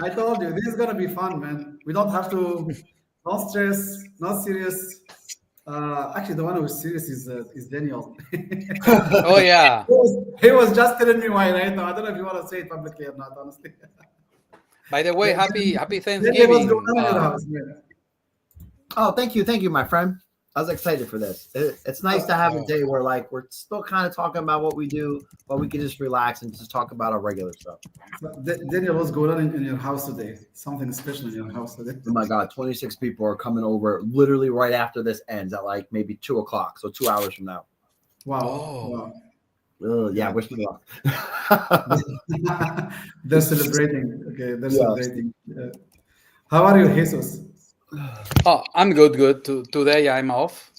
I told you this is gonna be fun, man. We don't have to, no stress, no serious. Actually, the one who's serious is Daniel. Oh yeah. He was just telling me why right now. I don't know if you want to say it publicly or not, honestly. By the way, happy Daniel, what's going Thanksgiving. on in your house, man? Oh, thank you, my friend. I was excited for this. It's nice to have a Oh, day where like we're still kind of talking about what we do, but we can just relax and just talk about our regular stuff. So, Daniel, what's going on in your house today? Something special in your house today? Oh my God, 26 people are coming over literally right after this ends at like maybe 2 o'clock. So 2 hours from now. Wow, oh. wow. Yeah, Yeah. wish me luck. They're celebrating. Okay, they're Yes. celebrating. How are you, Jesus? Oh, I'm good, good. Today I'm off.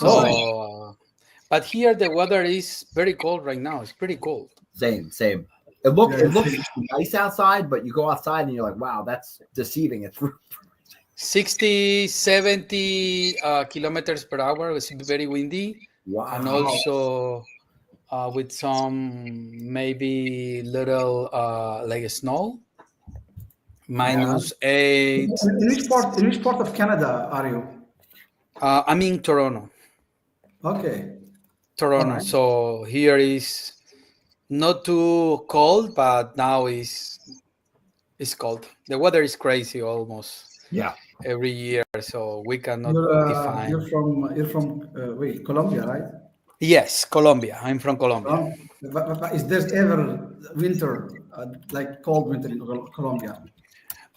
Oh, So, but here the weather is very cold right now. It's pretty cold. Same. It yeah, looks nice outside, but you go outside and you're like, wow, that's deceiving. It's 60, 70 kilometers per hour. It's very windy. And wow. also with some maybe little like snow, okay. -8. In which part of Canada are you? I'm in Toronto. Okay. All Toronto. right. So here is not too cold, but now is cold. The weather is crazy almost Yeah. every year, so we cannot You're define. from wait, Colombia, right? Yes, Colombia. I'm from Colombia. But is there ever winter, like cold winter in Colombia?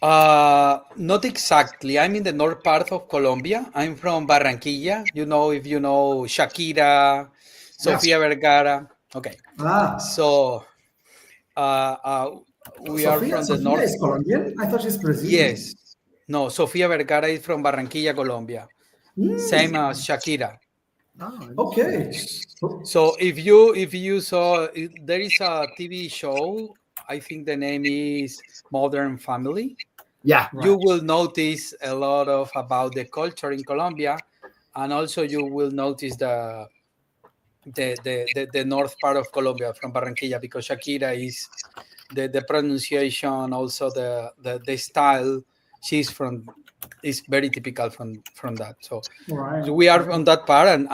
Not exactly. I'm in the north part of Colombia. I'm from Barranquilla. You know, if you know Shakira, Yeah. Sofia Vergara. Okay. Ah, So uh, uh, we are Sophia. from the Sophia north. is Colombian. I thought she's Brazilian. Yes. No, Sofia Vergara is from Barranquilla, Colombia. Same Hmm. as Shakira. Oh, interesting. Okay. Oh, So if you saw there is a TV show, I think the name is Modern Family. Yeah. You right. will notice a lot of about the culture in Colombia, and also you will notice the north part of Colombia from Barranquilla because Shakira is the pronunciation, also the style she's from is very typical from that. All right. So we are Okay. on that part, and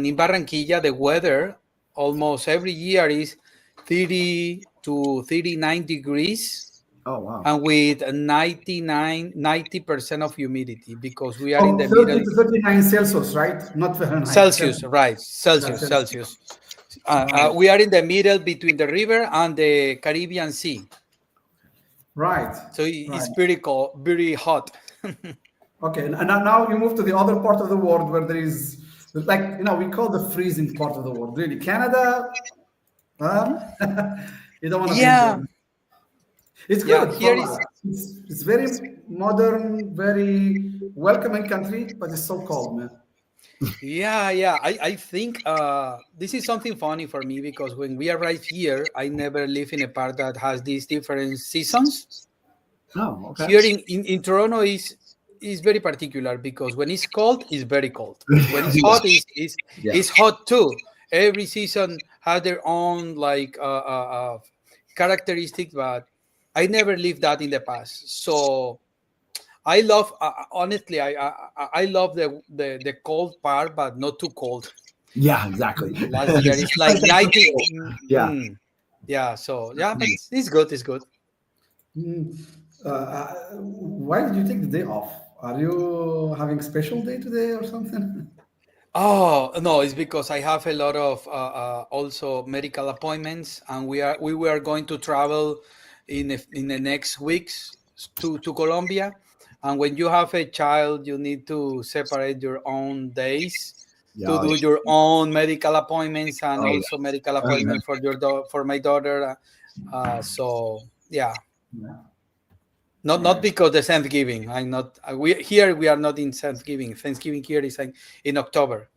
in Barranquilla, the weather almost every year is 30 to 39 degrees Oh wow. and with 90% of humidity because we are in Oh, the 30 middle. to 39 Celsius, right? Not Fahrenheit. Celsius, Celsius. right? Yeah, Celsius, Celsius. Celsius. Right. We are in the middle between the river and the Caribbean Sea, Right. so Right. it's pretty cold, very hot. Okay. And now you move to the other part of the world where there is, like, we call the freezing part of the world. Really, Canada. Huh? You don't want to venture. Yeah, It's yeah. good Here for is it's very modern, very welcoming country, but it's so cold, man. Yeah. I think this is something funny for me because when we arrived here, I never live in a part that has these different seasons. Oh, okay. Here in Toronto is very particular because when it's cold, it's very cold. When it's Yeah. hot, Yeah. is hot too. Every season has their own like characteristics, but I never lived that in the past. So I love honestly, I love the cold part, but not too cold. Yeah, exactly. Last year it's like Sometimes that's 90. cool. Yeah. Yeah, so yeah, but it's good. It's good. Mm. Why did you take the day off? Are you having special day today or something? Oh no, it's because I have a lot of also medical appointments, and we were going to travel in the next weeks to Colombia. And when you have a child, you need to separate your own days Yeah. to Oh, do your own medical appointments and yeah. also medical Oh, yeah. appointment for for my daughter. So yeah, Yeah. not Right. because the Thanksgiving. I'm not. We are not in Thanksgiving. Thanksgiving here is in October.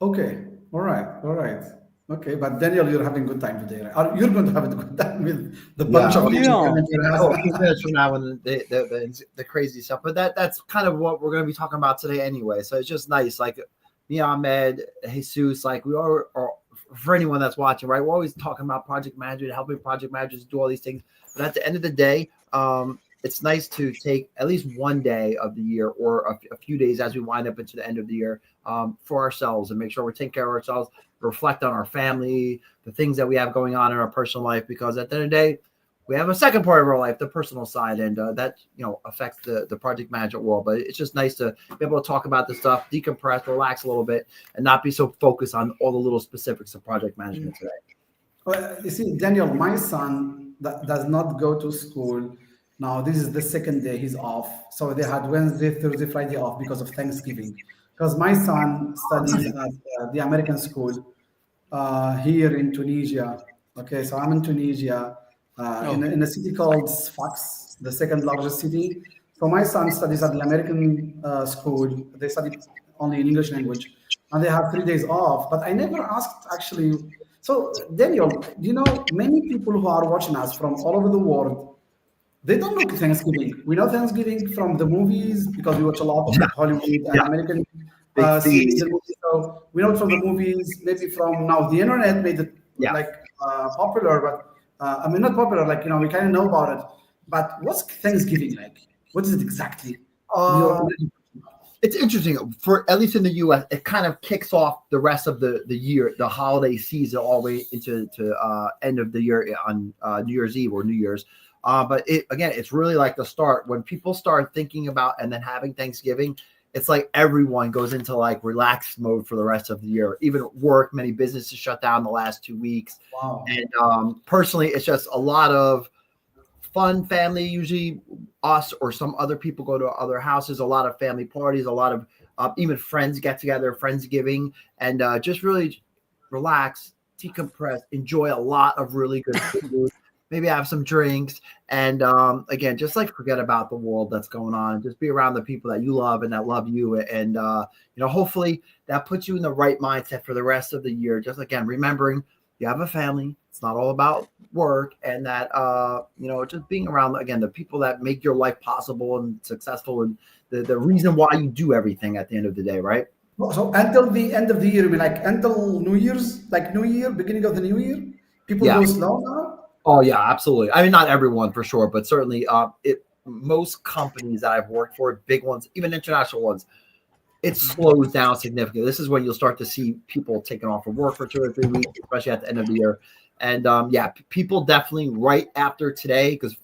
Okay. All right. All right. Okay. But Daniel, you're having good time today, right? You're going to have a good time with the bunch Yeah. of Oh, people Yeah. coming to your oh, a house. few minutes from now when the crazy stuff. But that's kind of what we're going to be talking about today anyway. So it's just nice. Like me, Ahmed, Jesus, like we are, or for anyone that's watching, right? We're always talking about project management, helping project managers do all these things. But at the end of the day, it's nice to take at least one day of the year or a few days as we wind up into the end of the year for ourselves and make sure we're taking care of ourselves, reflect on our family, the things that we have going on in our personal life, because at the end of the day, we have a second part of our life, the personal side, and that affects the project management world. But it's just nice to be able to talk about this stuff, decompress, relax a little bit, and not be so focused on all the little specifics of project management today. Well, you see, Daniel, my son does not go to school. Now, this is the second day he's off. So they had Wednesday, Thursday, Friday off because of Thanksgiving. Because my son studies at the American school here in Tunisia. Okay, so I'm in Tunisia, in a city called Sfax, the second largest city. So my son studies at the American school. They study only in English language, and they have 3 days off. But I never asked actually. So Daniel, many people who are watching us from all over the world, they don't know Thanksgiving. We know Thanksgiving from the movies because we watch a lot of Hollywood and American series and movies. So we know it from the movies, maybe from now the internet made it popular, but I mean not popular, we kind of know about it. But what's Thanksgiving like? What is it exactly? It's interesting. For at least in the U.S., it kind of kicks off the rest of the year, the holiday season, all the way into end of the year on New Year's Eve or New Year's. But it's really like the start when people start thinking about and then having Thanksgiving. It's like everyone goes into like relaxed mode for the rest of the year. Even work, many businesses shut down the last 2 weeks. Wow. And personally, it's just a lot of fun family. Usually us or some other people go to other houses, a lot of family parties, a lot of even friends get together, Friendsgiving, and just really relax, decompress, enjoy a lot of really good food, maybe have some drinks, and again, just like forget about the world that's going on and just be around the people that you love and that love you. And hopefully that puts you in the right mindset for the rest of the year. Just again, remembering you have a family. It's not all about work, and that just being around again the people that make your life possible and successful, and the reason why you do everything at the end of the day, right? So until the end of the year, until New Year's, like New Year, beginning of the New Year, people go slow now. Oh yeah, absolutely. I mean, not everyone for sure, but certainly, most companies that I've worked for, big ones, even international ones, it slows down significantly. This is when you'll start to see people taking off of work for 2 or 3 weeks, especially at the end of the year. And people definitely right after today, because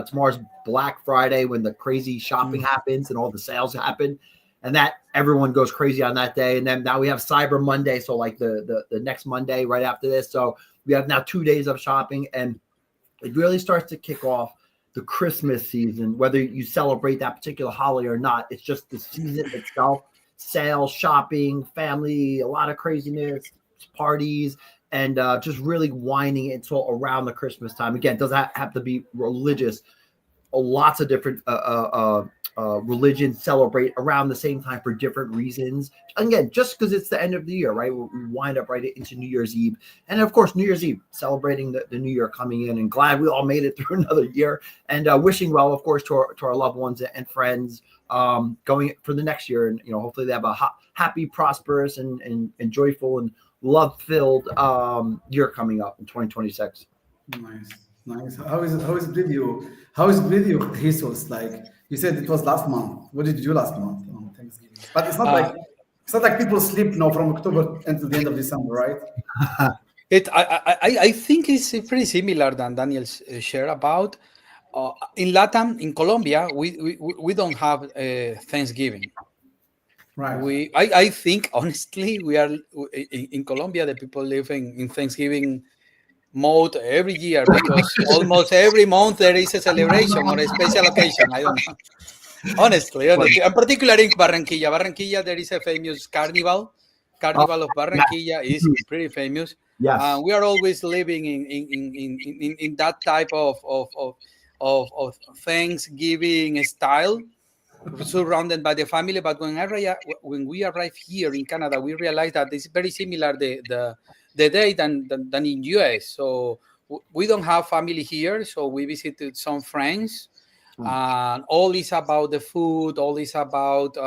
tomorrow's Black Friday when the crazy shopping happens and all the sales happen, and that everyone goes crazy on that day. And then now we have Cyber Monday, so like the next Monday right after this. So we have now 2 days of shopping, and it really starts to kick off the Christmas season, whether you celebrate that particular holiday or not. It's just the season itself. Sales, shopping, family, a lot of craziness, parties, and just really winding until around the Christmas time. Again, it doesn't have to be religious. Lots of different religions celebrate around the same time for different reasons. Again, just because it's the end of the year, right? We wind up right into New Year's Eve. And of course, New Year's Eve, celebrating the new year coming in, and glad we all made it through another year, and wishing well, of course, to our loved ones and friends going for the next year. And, hopefully they have a happy, prosperous, and joyful and love-filled year coming up in 2026. Nice. How is it with you? How is it with you, Jesus? Like you said, it was last month. What did you do last month on Thanksgiving? But it's not like people sleep now from October until the end of December, right? I think it's pretty similar than Daniel shared about. In Latam, in Colombia, we don't have Thanksgiving. Right. I think honestly we are in Colombia. The people live in Thanksgiving mode every year, because almost every month there is a celebration or a special occasion. I don't know. Honestly, and particularly in Barranquilla, there is a famous carnival. Carnival of Barranquilla is pretty famous. Yes. We are always living in that type of Thanksgiving style, surrounded by the family. But when we arrive here in Canada, we realize that it's very similar the day than in US. So we don't have family here, so we visited some friends, and all is about the food. All is about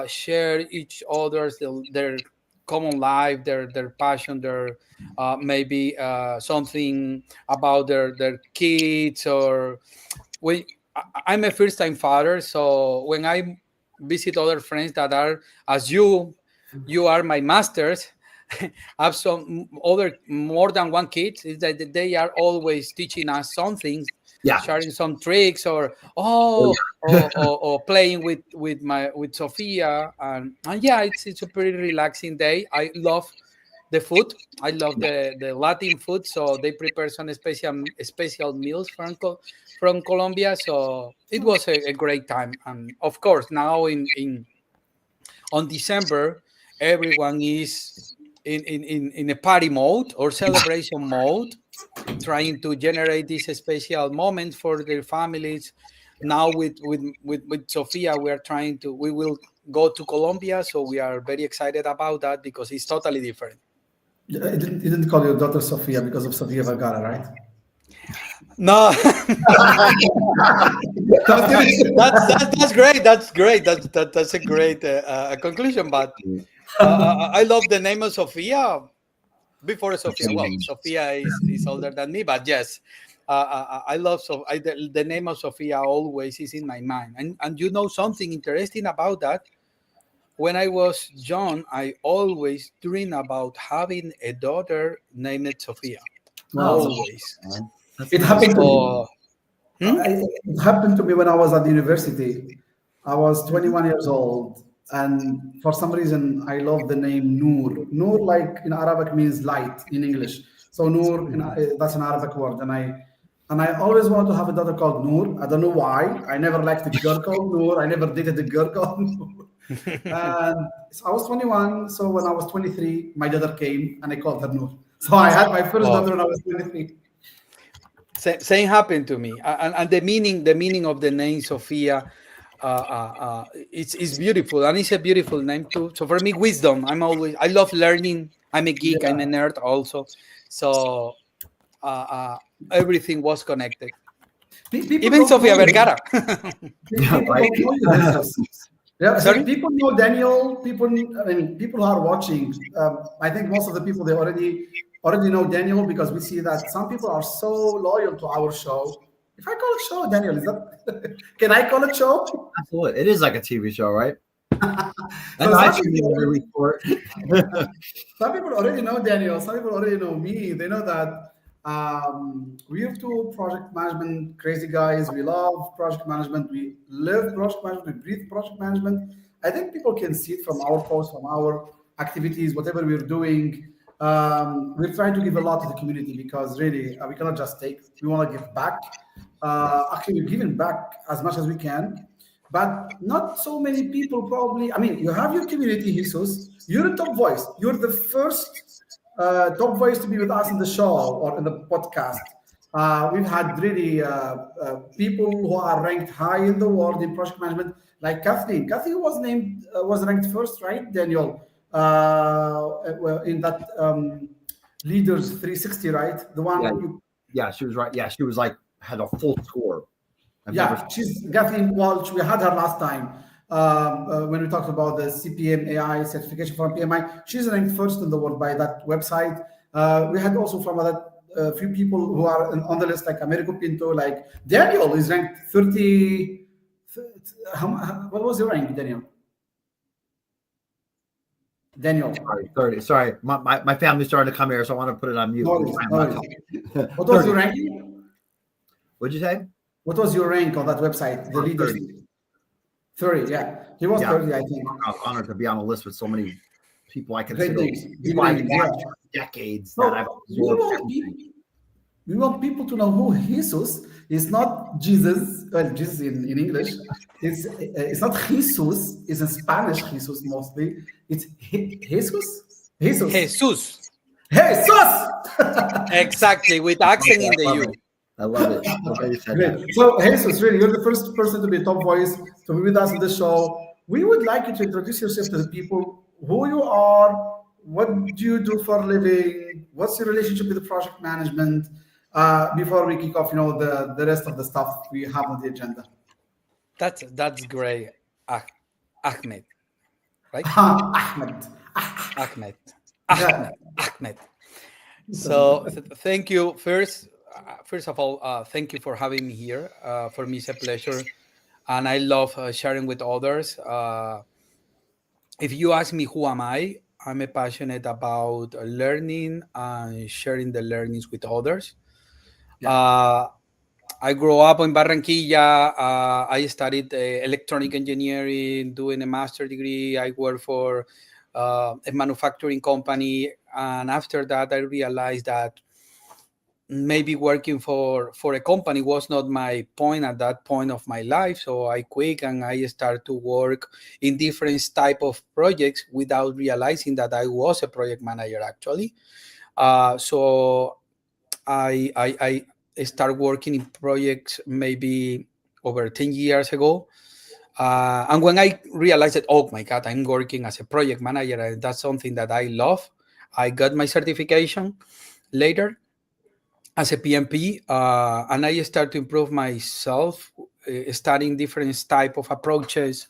share each other's their common life, their passion, their maybe something about their kids, or I'm a first-time father, so when I visit other friends that are as you are my masters, have some other more than one kid, is that they are always teaching us something, Yeah. sharing some tricks, or or playing with Sophia, and yeah, it's a pretty relaxing day. I love the food. I love the Latin food, so they prepare some special meals from Colombia. So it was a great time, and of course now in on December, everyone is in a party mode or celebration mode, trying to generate this special moment for their families. Now with Sophia, we will go to Colombia, so we are very excited about that because it's totally different. You didn't call your daughter Sofia because of Sofia Vergara, right? No, That's that's great. That's great. That's a great conclusion. But I love the name of Sophia before Sophia. Well, Sophia is older than me, but yes, I love the name of Sophia always is in my mind. And you know something interesting about that? When I was young, I always dreamed about having a daughter named Sophia. Always. It happened to me. So, It happened to me when I was at the university. I was 21 years old, and for some reason, I love the name Noor. Noor, like in Arabic, means light in English. So Noor, that's an Arabic word, and I always wanted to have a daughter called Noor. I don't know why. I never liked a girl called Noor. I never dated a girl called Noor. And so I was 21. So when I was 23, my daughter came, and I called her Noor. So I had my first daughter when I was 23. same happened to me, and the meaning of the name Sophia, it's beautiful, and it's a beautiful name too. So for me, wisdom. I love learning. I'm a geek. I'm a Yeah. nerd also. So everything was connected. People Even don't know Sofia you. Vergara. Yeah, People right. don't know you, Jesus. Yeah, so Sorry. people know Daniel. People who are watching. I think most of the people they already know Daniel because we see that some people are so loyal to our show. If I call it show, Daniel, is that can I call it show? Absolutely. It is like a TV show, right? So And I some should be people, able to report. some people already know Daniel. Some people already know me. They know that we're two project management crazy guys. We love project management. We live project management. We breathe project management. I think people can see it from our posts, from our activities, whatever we're doing. We're trying to give a lot to the community because really we cannot just take. We want to give back. Actually, we're giving back as much as we can, but not so many people probably. I mean, you have your community, Jesus. You're a top voice. You're the first top voice to be with us in the show or in the podcast. We've had really people who are ranked high in the world in project management, like Kathleen. Kathleen was ranked first, right, Daniel? Well, in that Leaders 360, right? The Yeah, one you yeah, she was right. Yeah, she was like had a full score. I've never Yeah, she's Kathleen Walsh. We had her last time when we talked about the CPM AI certification from PMI. She's ranked first in the world by that website. We had also from other few people who are on the list, like Americo Pinto, like Daniel is ranked 30. What was your rank, Daniel? Daniel, sorry, 30. Sorry, my family's starting to come here, so I want to put it on mute. no worries, no worries. What was your ranking? What'd you say? What was your rank on that website? The leaders 30. 30, yeah. He was Yeah. 30, I think. I'm honored to be on a list with so many people I Great consider names. people I've Great names, yeah. watched for decades So that I've we absorbed want everything. people, we want people to know who Jesus is, not Jesus. Well, Jesus in English. It's not Jesus. It's in Spanish, Jesus mostly. It's Jesus. Jesus. Jesus. Jesus. Exactly, with accent in the love U. it. I love it. Nobody said Great. that. So, Jesus, really, you're the first person to be a top voice to be with us in the show. We would like you to introduce yourself to the people, who you are, what do you do for a living, what's your relationship with the project management, before we kick off, the rest of the stuff we have on the agenda. That's great, Ahmed, right? Ahmed. Ahmed. Yeah. Ahmed. So thank you first. first of all, thank you for having me here. For me, it's a pleasure, and I love sharing with others. If you ask me who am I, I'm a passionate about learning and sharing the learnings with others. Yeah. I grew up in Barranquilla. I studied electronic engineering, doing a master degree. I worked for a manufacturing company, and after that, I realized that maybe working for a company was not my point at that point of my life. So I quit and I started to work in different type of projects without realizing that I was a project manager actually. So I started working in projects maybe over 10 years ago. And when I realized that, oh my God, I'm working as a project manager, and that's something that I love, I got my certification later as a PMP, and I start to improve myself, studying different type of approaches.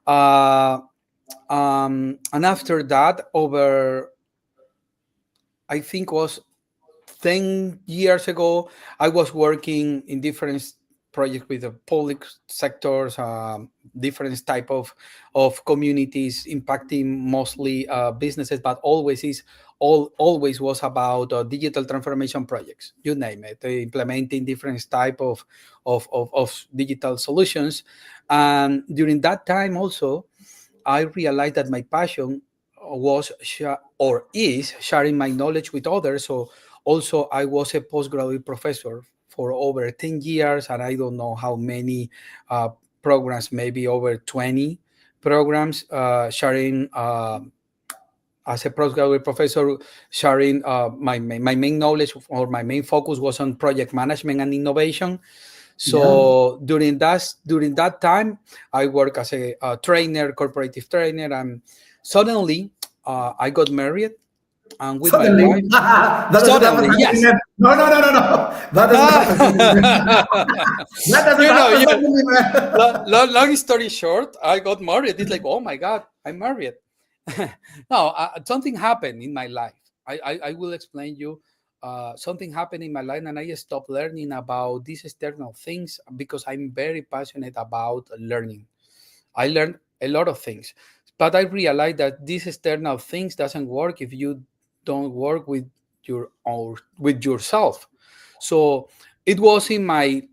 Uh, and after that, over I think was 10 years ago, I was working in different projects with the public sectors, different type of communities, impacting mostly businesses, but always was about digital transformation projects, you name it, implementing different type of digital solutions. And during that time also, I realized that my passion was or is sharing my knowledge with others. So also I was a postgraduate professor for over 10 years, and I don't know how many programs, maybe over 20 programs, sharing as a postgraduate professor, sharing my main knowledge or my main focus was on project management and innovation. So during that time, I work as a trainer, corporative trainer, and suddenly I got married, and with my Suddenly, wife. that doesn't happen Suddenly, yes. suddenly, man. No, no, no, no, no. That doesn't happen suddenly, man. That doesn't you know, happen you suddenly, man. long story short, I got married. It's like, oh my God, I'm married. No, something happened in my life. I will explain you. Something happened in my life, and I stopped learning about these external things because I'm very passionate about learning. I learned a lot of things, but I realized that these external things doesn't work if you don't work with your own, with yourself. So it was in my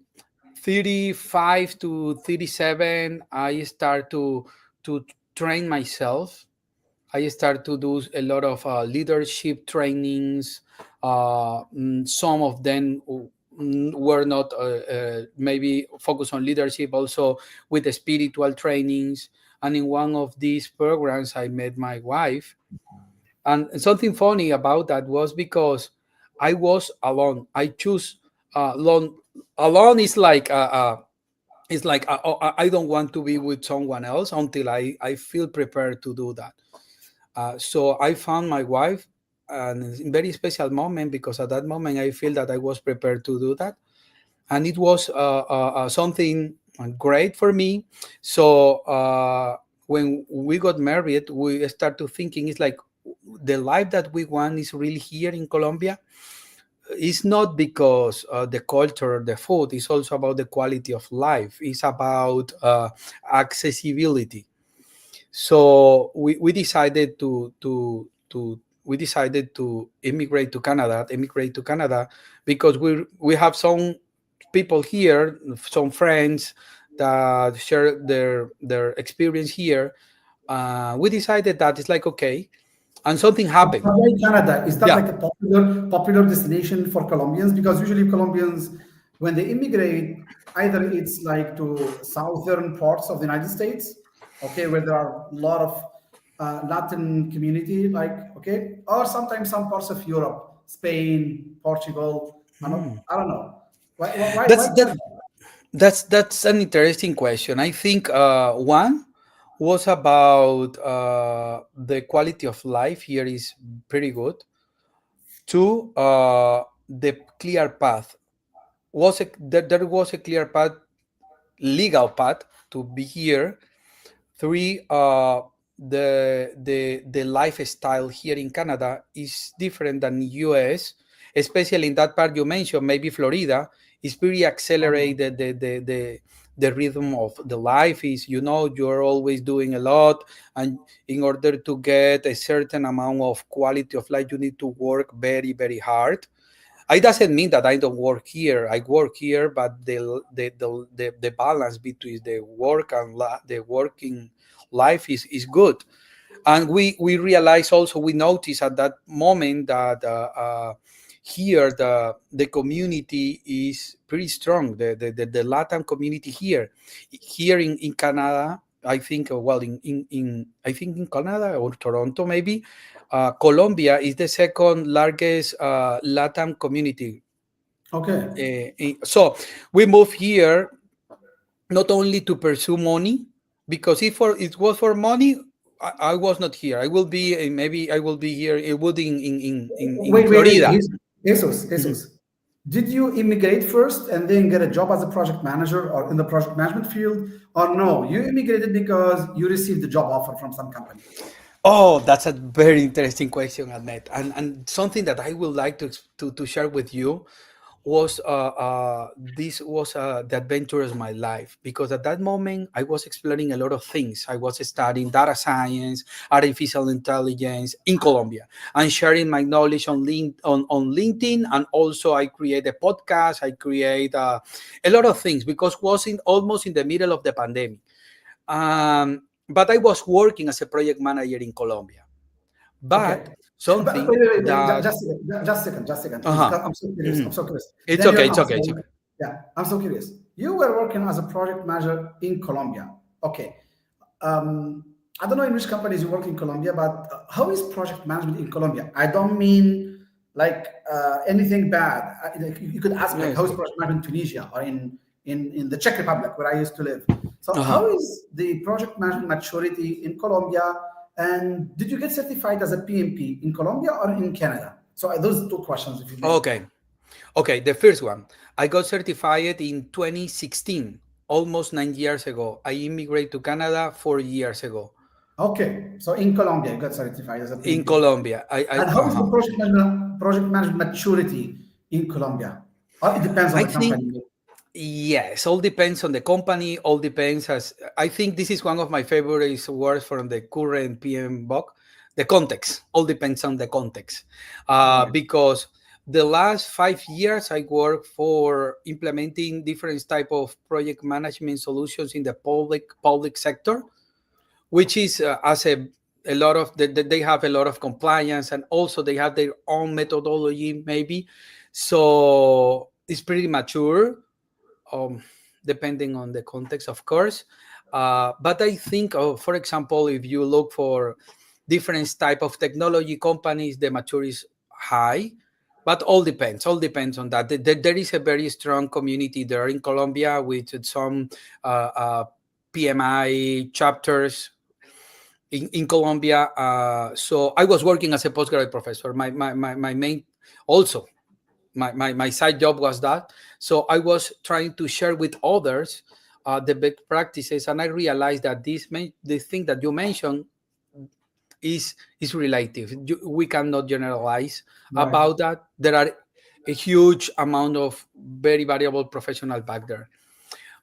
35 to 37, I start to train myself. I start to do a lot of leadership trainings. Some of them were not maybe focused on leadership, also with the spiritual trainings. And in one of these programs, I met my wife. And something funny about that was because I was alone. I choose alone. Alone is like it's like I don't want to be with someone else until I feel prepared to do that. So I found my wife, and it's a very special moment because at that moment I feel that I was prepared to do that, and it was something great for me. So when we got married, we start to thinking it's like the life that we want is really here in Colombia. It's not because the culture, the food. It's also about the quality of life. It's about accessibility. So we decided to immigrate to Canada because we have some people here, some friends that share their experience here. We decided that it's like okay, and something happened. Why Canada? Is that Yeah. like a popular destination for Colombians? Because usually Colombians, when they immigrate, either it's like to southern parts of the United States, okay, where there are a lot of Latin community, like okay, or sometimes some parts of Europe, Spain, Portugal. I don't know. Why That's that. Canada? That's an interesting question. I think one was about the quality of life here is pretty good. Two, the clear path there was a clear path, legal path to be here. Three, the lifestyle here in Canada is different than US, especially in that part you mentioned, maybe Florida is pretty accelerated. The rhythm of the life is, you're always doing a lot, and in order to get a certain amount of quality of life, you need to work very, very hard. It doesn't mean that I don't work here. I work here, but the balance between the work and the working life is good. And we realize also, we notice at that moment that here the community is pretty strong. The Latin community here in Canada, I think, I think in Canada or Toronto maybe, Colombia is the second largest Latin community. Okay. So we moved here not only to pursue money, because if it was for money, I was not here. I will be, maybe I will be here. It would in Wait. Florida. Jesus. Did you immigrate first and then get a job as a project manager or in the project management field? Or no, you immigrated because you received a job offer from some company? Oh, that's a very interesting question, Ahmed. And something that I would like to share with you was this was the adventure of my life, because at that moment I was exploring a lot of things. I was studying data science, artificial intelligence in Colombia, and sharing my knowledge on LinkedIn, and also I create a podcast. I create a lot of things, because was almost in the middle of the pandemic. But I was working as a project manager in Colombia. But Okay. something Wait. that Just a second. Please, uh-huh. because I'm so curious. I'm so curious. It's Then okay. you're It's okay. It's answering. okay. Yeah, I'm so curious. You were working as a project manager in Colombia. Okay. I don't know in which companies you work in Colombia, but how is project management in Colombia? I don't mean like anything bad. Like, you could ask like, Yes. how is project management in Tunisia or in the Czech Republic where I used to live? So Uh-huh. how is the project management maturity in Colombia? And did you get certified as a PMP in Colombia or in Canada? So those two questions, if you may. Okay. The first one, I got certified in 2016, almost 9 years ago. I immigrated to Canada 4 years ago. Okay, so in Colombia, you got certified as a PMP. In Colombia, And how is the project management maturity in Colombia? Or it depends on I the think, company. yes, all depends on the company. All depends, as I think this is one of my favorite words from the current PM book. The context. All depends on the context, Right. because the last 5 years I worked for implementing different type of project management solutions in the public sector, which is as a lot of they have a lot of compliance, and also they have their own methodology maybe. So it's pretty mature, depending on the context, of course. But I think, for example, if you look for different type of technology companies, the maturity is high. But all depends on that. There is a very strong community there in Colombia with some PMI chapters in Colombia. So I was working as a postgraduate professor. My main, also my side job was that. So I was trying to share with others the best practices, and I realized that the thing that you mentioned is relative. We cannot generalize Right. about that. There are a huge amount of very valuable professional back there.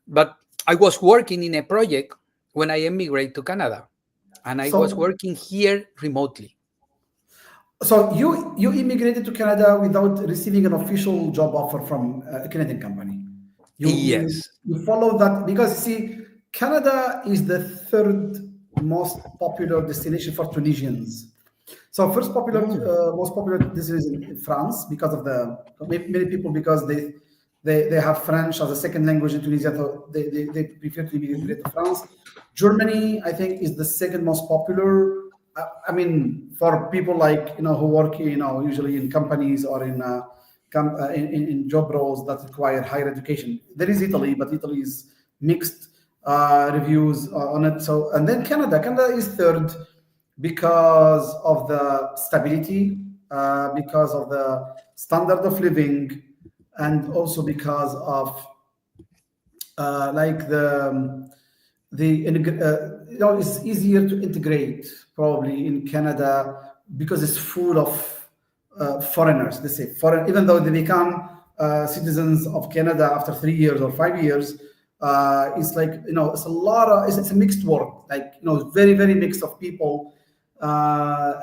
But I was working in a project when I emigrated to Canada, and I was So, working here remotely. so you immigrated to Canada without receiving an official job offer from a Canadian company. Yes. You follow that because you see, Canada is the third most popular destination for Tunisians. So first most popular destination in France because of many people because they have French as a second language in Tunisia, so they prefer to immigrate to France. Germany, I think, is the second most popular. I mean, for people like who work usually in companies or in job roles that require higher education. There is Italy, but Italy is mixed reviews on it. So and then Canada. Canada is third because of the stability, because of the standard of living, and also because of like it's easier to integrate probably in Canada because it's full of foreigners. They say foreign, even though they become citizens of Canada after 3 years or 5 years. It's like, it's a lot of, it's a mixed world, like, very very mixed of people. The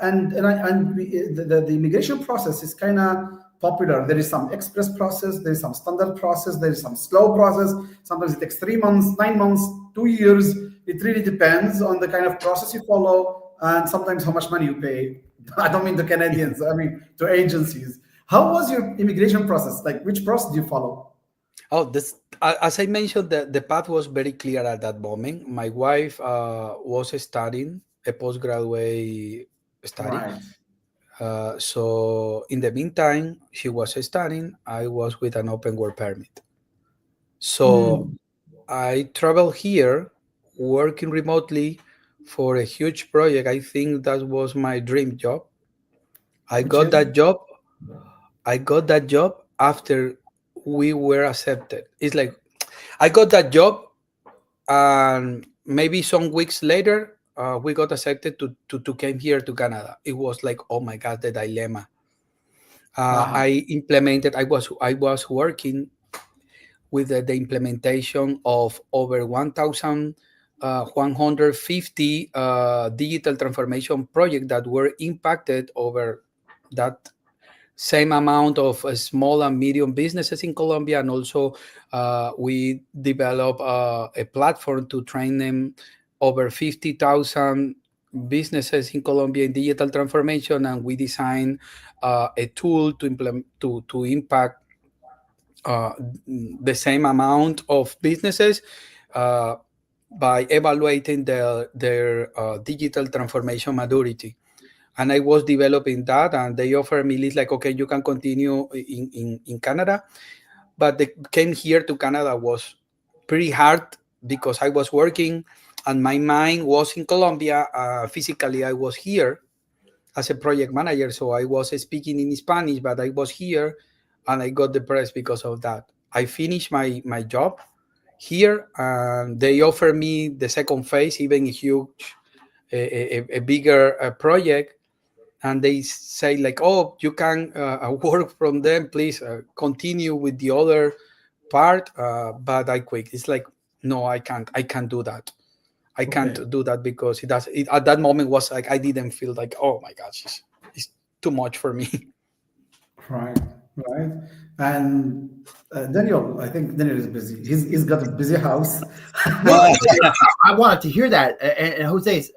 immigration process is kind of popular. There is some express process, there is some standard process, there is some slow process. Sometimes it takes 3 months, 9 months, 2 years. It really depends on the kind of process you follow, and sometimes how much money you pay. I don't mean to Canadians, I mean to agencies. How was your immigration process? Like, which process do you follow? Oh, this, as I mentioned, the path was very clear at that moment. My wife was studying a postgraduate study. Right. So in the meantime, she was studying. I was with an open work permit. So I traveled here working remotely for a huge project. I think that was my dream job. I Which got is? that job. I got that job after we were accepted. It's like I got that job, and maybe some weeks later, we got accepted to came here to Canada. It was like, oh my God, the dilemma. I implemented. I was working with the implementation of over 1,150 digital transformation projects that were impacted over that same amount of small and medium businesses in Colombia. And also we developed a platform to train them, over 50,000 businesses in Colombia in digital transformation. And we designed a tool to implement to impact the same amount of businesses by evaluating their digital transformation maturity. And I was developing that, and they offered me, it's like, okay, you can continue in Canada. But they came here to Canada was pretty hard because I was working and my mind was in Colombia. Physically, I was here as a project manager. So I was speaking in Spanish, but I was here and I got depressed because of that. I finished my job here, and they offered me the second phase, even a huge, a bigger project. And they say like, oh, you can work from them, please continue with the other part. But I quit. It's like, no, I can't do that. I can't do that because it at that moment was like, I didn't feel like, oh my gosh, it's too much for me. Right, right. And Daniel, I think Daniel is busy. He's got a busy house. Well, I wanted to hear that. And Jose's,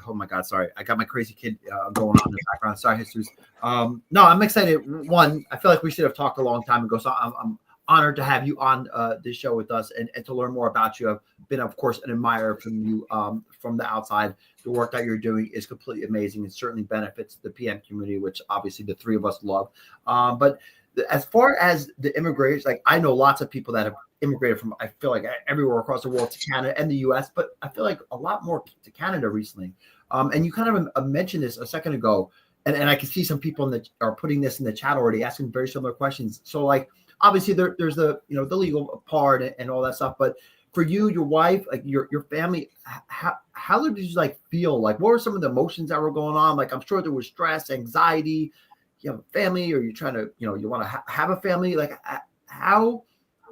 oh my God, sorry. I got my crazy kid going on in the background. Sorry, Jesus. No, I'm excited. One, I feel like we should have talked a long time ago. So I'm honored to have you on this show with us and to learn more about you. I've been, of course, an admirer from you from the outside. The work that you're doing is completely amazing. It certainly benefits the PM community, which obviously the three of us love. But as far as the immigration, like I know lots of people that have immigrated from, I feel like everywhere across the world to Canada and the US, but I feel like a lot more to Canada recently. And you kind of mentioned this a second ago, and I can see some people that are putting this in the chat already, asking very similar questions. So like, obviously there's the, the legal part and all that stuff, but for you, your wife, like your family, how did you like feel? Like, what were some of the emotions that were going on? Like, I'm sure there was stress, anxiety. You have a family, or you're trying to, you want to have a family. Like, how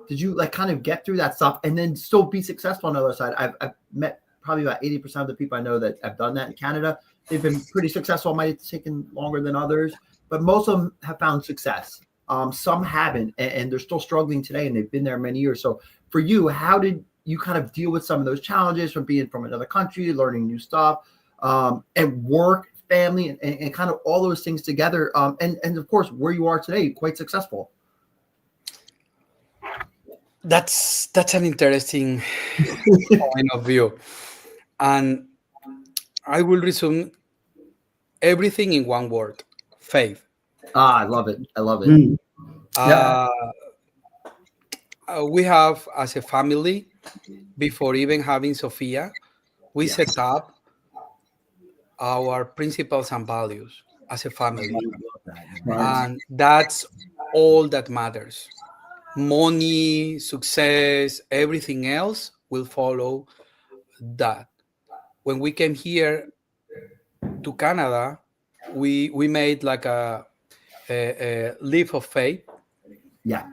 did you like kind of get through that stuff and then still be successful on the other side? I've met probably about 80% of the people I know that have done that in Canada. They've been pretty successful. Might have taken longer than others, but most of them have found success. Some haven't, and they're still struggling today, and they've been there many years. So for you, how did you kind of deal with some of those challenges from being from another country, learning new stuff, and work, family, and kind of all those things together? And of course, where you are today, quite successful. That's an interesting point of view. And I will resume everything in one word: faith. I love it. I love it. Yeah. We have, as a family, before even having Sophia, we Yes. set up our principles and values as a family. Right. And that's all that matters. Money, success, everything else will follow that. When we came here to Canada, we made like leap of faith. Yeah.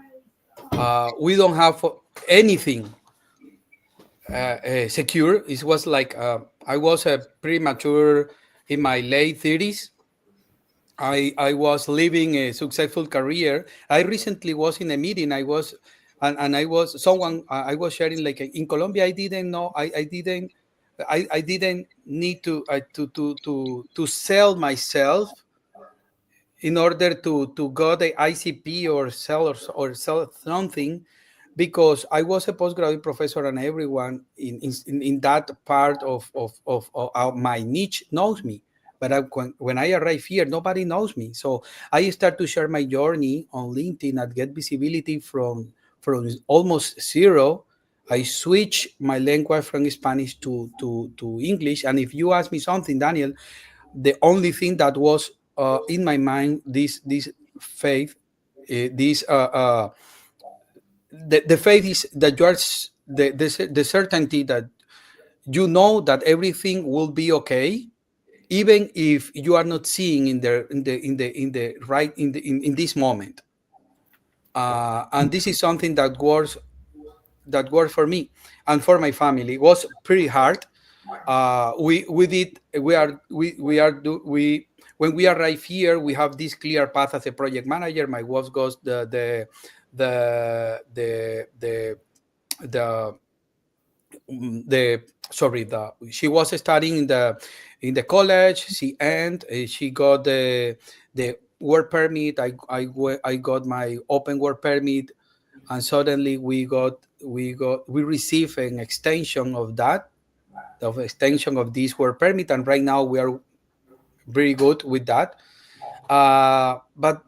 We don't have anything secure. It was like I was pretty mature in my late 30s. I was living a successful career. I recently was in a meeting. And I was someone I was sharing like in Colombia. I didn't know. I didn't need to sell myself in order to go the ICP or sell something, because I was a postgraduate professor and everyone in that part of my niche knows me. But when I arrive here, nobody knows me. So I start to share my journey on LinkedIn and get visibility from almost zero. I switch my language from Spanish to English. And if you ask me something, Daniel, the only thing that was in my mind, this faith, the faith is that you are the certainty that you know that everything will be okay, even if you are not seeing in this moment. And this is something that works for me and for my family. It was pretty hard. When we arrive here, we have this clear path as a project manager. My wife goes she was studying in the college. She got the work permit. I got my open work permit, and suddenly we received an extension of this work permit, and right now we are very good with that. But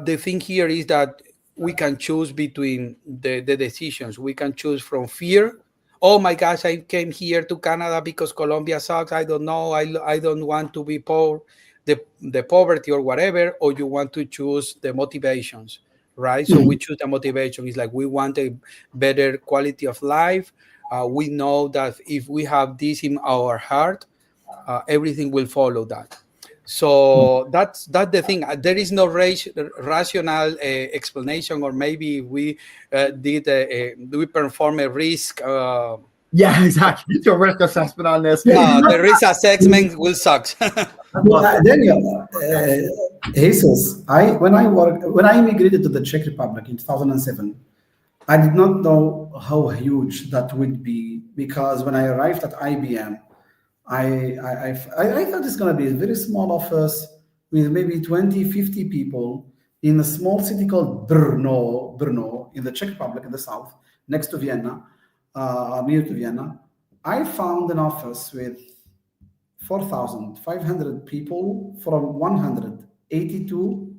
the thing here is that we can choose between the decisions. We can choose from fear. Oh my gosh, I came here to Canada because Colombia sucks. I don't know. I don't want to be poor, the poverty or whatever. Or you want to choose the motivations, right? So we choose the motivation. It's like we want a better quality of life. We know that if we have this in our heart, everything will follow that. So that's the thing. There is no rational explanation, or maybe we we perform a risk. Yeah, exactly. Do a risk assessment on this. The risk assessment will suck. Daniel, Jesus, when I immigrated to the Czech Republic in 2007, I did not know how huge that would be, because when I arrived at IBM, I thought it's going to be a very small office with maybe 20, 50 people in a small city called Brno in the Czech Republic in the south, next to Vienna, near to Vienna. I found an office with 4,500 people from 182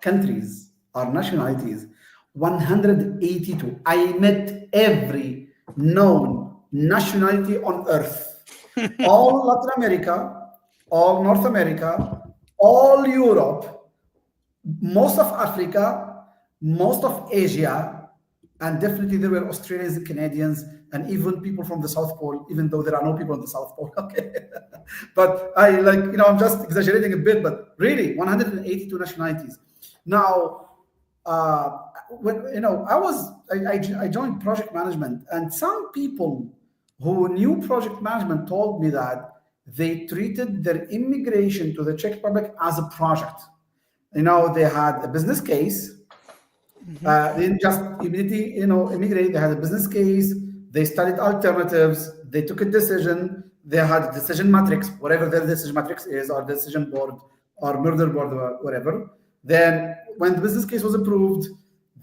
countries or nationalities. 182. I met every known nationality on earth. All Latin America, all North America, all Europe, most of Africa, most of Asia, and definitely there were Australians and Canadians and even people from the South Pole, even though there are no people on the South Pole. Okay. But I'm just exaggerating a bit, but really 182 nationalities. Now, I joined project management, and some people who knew project management told me that they treated their immigration to the Czech Republic as a project. They had a business case. They didn't just immediately, immigrate. They had a business case. They studied alternatives. They took a decision. They had a decision matrix, whatever their decision matrix is, or decision board, or murder board, or whatever. Then, when the business case was approved,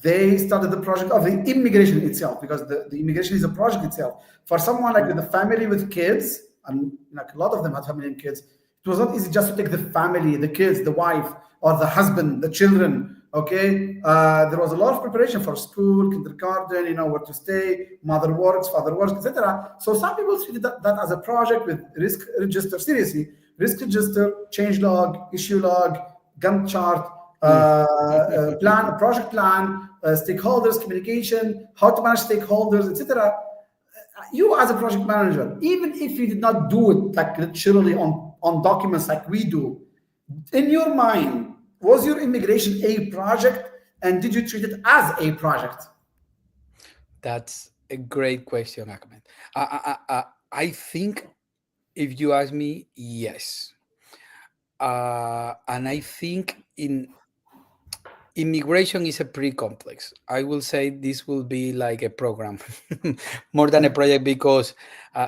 they started the project of the immigration itself, because the immigration is a project itself. For someone like the family with kids, and a lot of them had family and kids, it was not easy just to take the family, the kids, the wife, or the husband, the children. Okay, there was a lot of preparation for school, kindergarten, where to stay, mother works, father works, etc. So some people treated that as a project with risk register, seriously, risk register, change log, issue log, Gantt chart, plan, project plan, stakeholders, communication, how to manage stakeholders, etc. You as a project manager, even if you did not do it like literally on documents like we do, in your mind, was your immigration a project, and did you treat it as a project? That's a great question, Ahmed. I think if you ask me, yes. And I think in immigration is a pretty complex. I will say this will be like a program more than a project, because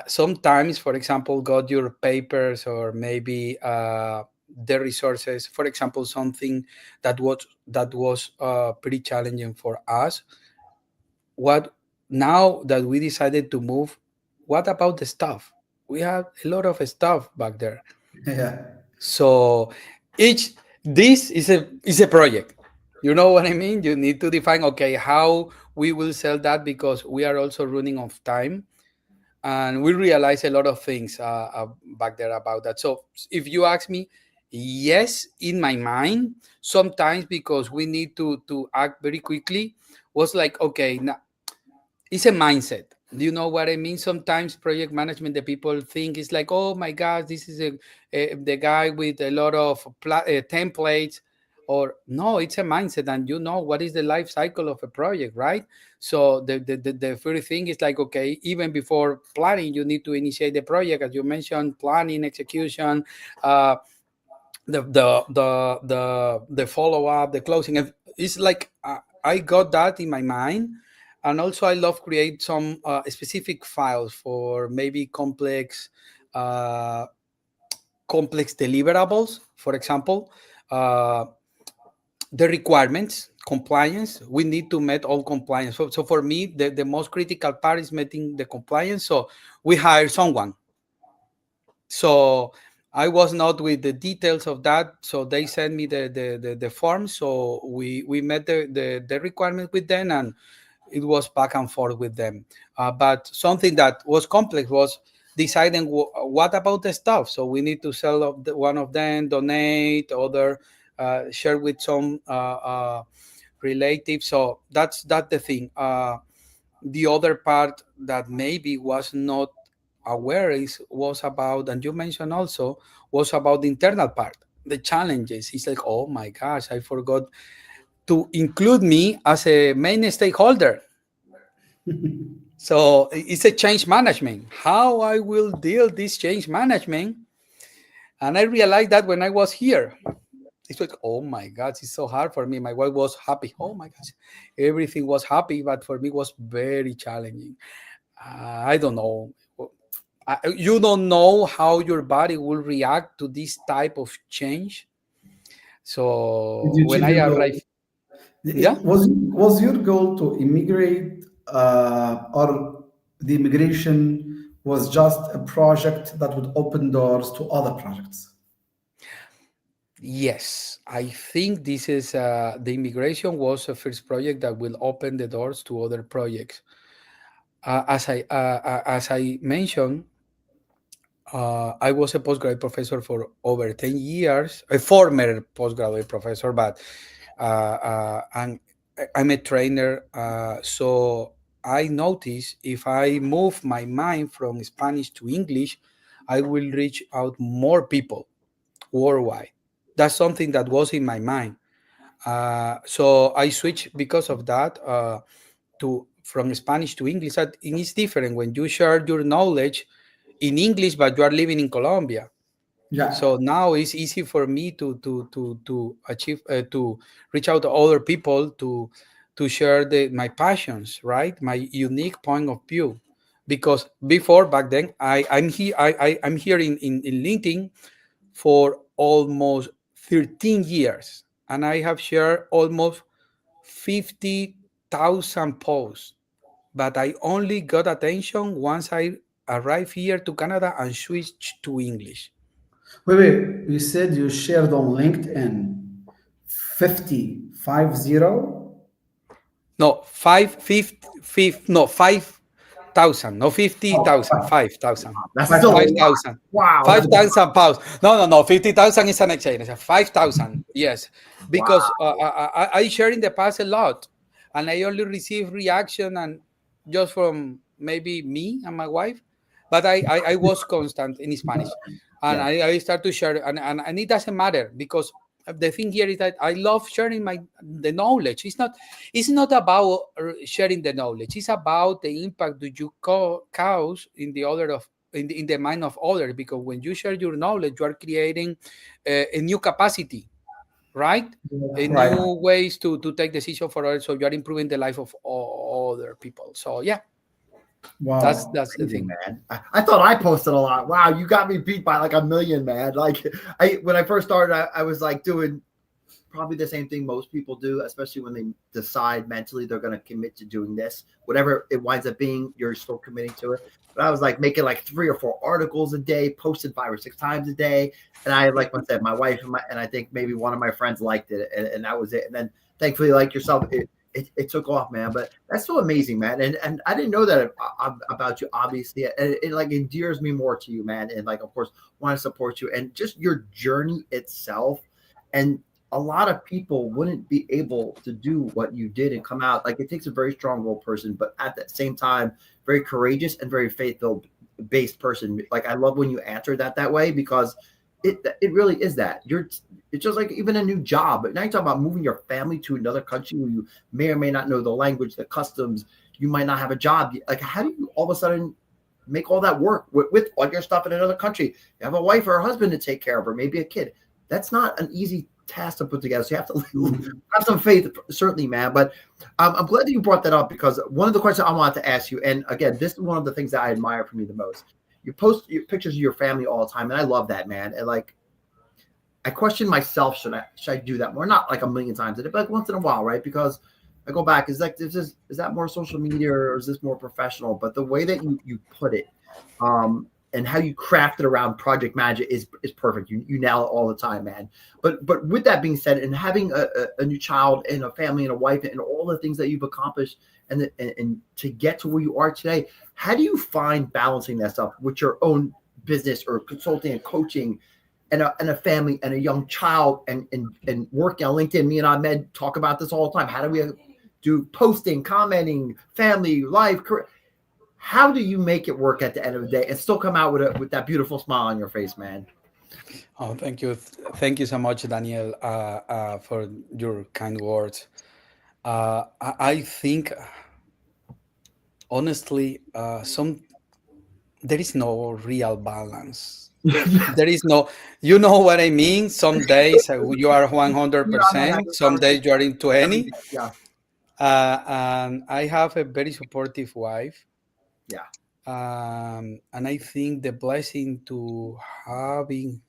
sometimes, for example, got your papers or maybe the resources. For example, something that was pretty challenging for us. What now that we decided to move? What about the stuff? We had a lot of stuff back there. Yeah. So each this is a project. You know what I mean? You need to define, okay, how we will sell that, because we are also running of time, and we realize a lot of things back there about that. So if you ask me, yes, in my mind, sometimes because we need to act very quickly, was like, okay, now it's a mindset. Do you know what I mean? Sometimes project management, the people think it's like, oh my gosh, this is the guy with a lot of templates. Or no, it's a mindset, and you know what is the life cycle of a project, right? So the first thing is like, okay, even before planning, you need to initiate the project, as you mentioned, planning, execution, uh, the follow up, the closing. It's like I got that in my mind, and also I love create some specific files for maybe uh, complex deliverables. For example, uh, the requirements, compliance. We need to meet all compliance. So for me, the most critical part is meeting the compliance. So we hire someone. So I was not with the details of that. So they sent me the form. So we met the requirement with them, and it was back and forth with them. But something that was complex was deciding what about the stuff. So we need to sell one of them, donate, other share with some relatives. So that's the thing. The other part that maybe was not aware was about, and you mentioned also, was about the internal part, the challenges. It's like, oh my gosh, I forgot to include me as a main stakeholder. So it's a change management. How I will deal this change management, and I realized that when I was here, it's like, oh my gosh, it's so hard for me. My wife was happy. Oh my gosh, everything was happy, but for me it was very challenging. I don't know. You don't know how your body will react to this type of change. Did So you when achieve I your goal? arrived, yeah, Was your goal to immigrate, or the immigration was just a project that would open doors to other projects? yes, I think this is the immigration was a first project that will open the doors to other projects. As I mentioned, I was a postgraduate professor for over 10 years, a former postgraduate professor, but and I'm a trainer. So I notice if I move my mind from Spanish to English, I will reach out more people worldwide. That's something that was in my mind. So I switched because of that to from Spanish to English. And it's different when you share your knowledge in English, but you are living in Colombia. Yeah. So now it's easy for me to achieve to reach out to other people to share my passions, right? My unique point of view. Because before back then, I'm here in LinkedIn for almost 13 years, and I have shared almost 50,000 posts, but I only got attention once I arrived here to Canada and switched to English. Wait. You said you shared on LinkedIn 50. No, 5,000, no, 50,000, 5,000. That's still a lot. 5,000. Wow. 5,000 pounds. No. 50,000 is an exchange. 5,000. Yes, Wow. because I share in the past a lot, and I only receive reaction and just from maybe me and my wife, but I was constant in Spanish, and Yeah. I start to share, and it doesn't matter because the thing here is that I love sharing the knowledge. It's not about sharing the knowledge. It's about the impact that you cause in the mind of others. Because when you share your knowledge, you are creating a new capacity, right? A Right. new ways to take decision for others. So you are improving the life of other people. So yeah, that's Wow. the Amazing, thing. man. I thought I posted a lot. Wow, you got me beat by like a million, man. Like when I first started, I was like doing probably the same thing most people do, especially when they decide mentally they're going to commit to doing this. Whatever it winds up being, you're still committing to it. But I was like making like 3 or 4 articles a day, posted 5 or 6 times a day. And I, like I said, my wife and I think maybe one of my friends liked it, and that was it. And then thankfully, like yourself, it took off, man. But that's so amazing, man. And I didn't know that about you, obviously. And it like endears me more to you, man. And like, of course, want to support you and just your journey itself. And a lot of people wouldn't be able to do what you did and come out. Like, it takes a very strong-willed person, but at the same time, very courageous and very faith-based person. Like, I love when you answer that way, because it really is that. It's just like even a new job. But now you're talking about moving your family to another country where you may or may not know the language, the customs. You might not have a job. Like, how do you all of a sudden make all that work with all your stuff in another country? You have a wife or a husband to take care of, or maybe a kid. That's not an easy task to put together. So you have to have some faith, certainly, man. But I'm glad that you brought that up, because one of the questions I wanted to ask you, and again, this is one of the things that I admire from you the most. You post your pictures of your family all the time, and I love that, man. And like, I question myself, should I do that more? Not like a million times a day, but like once in a while, right? Because I go back, is that more social media, or is this more professional? But the way that you put it, and how you craft it around project magic is perfect. You nail it all the time, man. But with that being said, and having a new child and a family and a wife and all the things that you've accomplished, and to get to where you are today, how do you find balancing that stuff with your own business or consulting and coaching, and a family and a young child, and working on LinkedIn? Me and Ahmed talk about this all the time. How do we do posting, commenting, family, life, career? How do you make it work at the end of the day and still come out with that beautiful smile on your face, man? Oh, thank you so much, Daniel, for your kind words. I think, honestly, there is no real balance. There is no, you know what I mean? Some days you are 100%, some days you are in 20. Yeah. And I have a very supportive wife. Yeah. And I think the blessing to having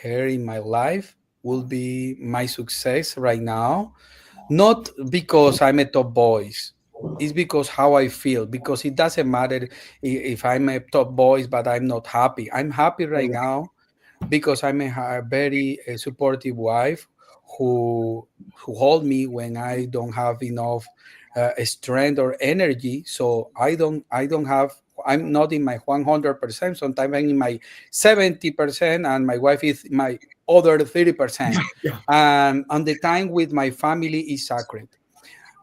her in my life will be my success right now. Not because I'm a top voice, it's because how I feel. Because it doesn't matter if I'm a top voice, but I'm not happy. I'm happy right now because I'm a very supportive wife who hold me when I don't have enough strength or energy. So I'm not in my 100%. Sometimes I'm in my 70%, and my wife is my other 30%. Yeah. And the time with my family is sacred.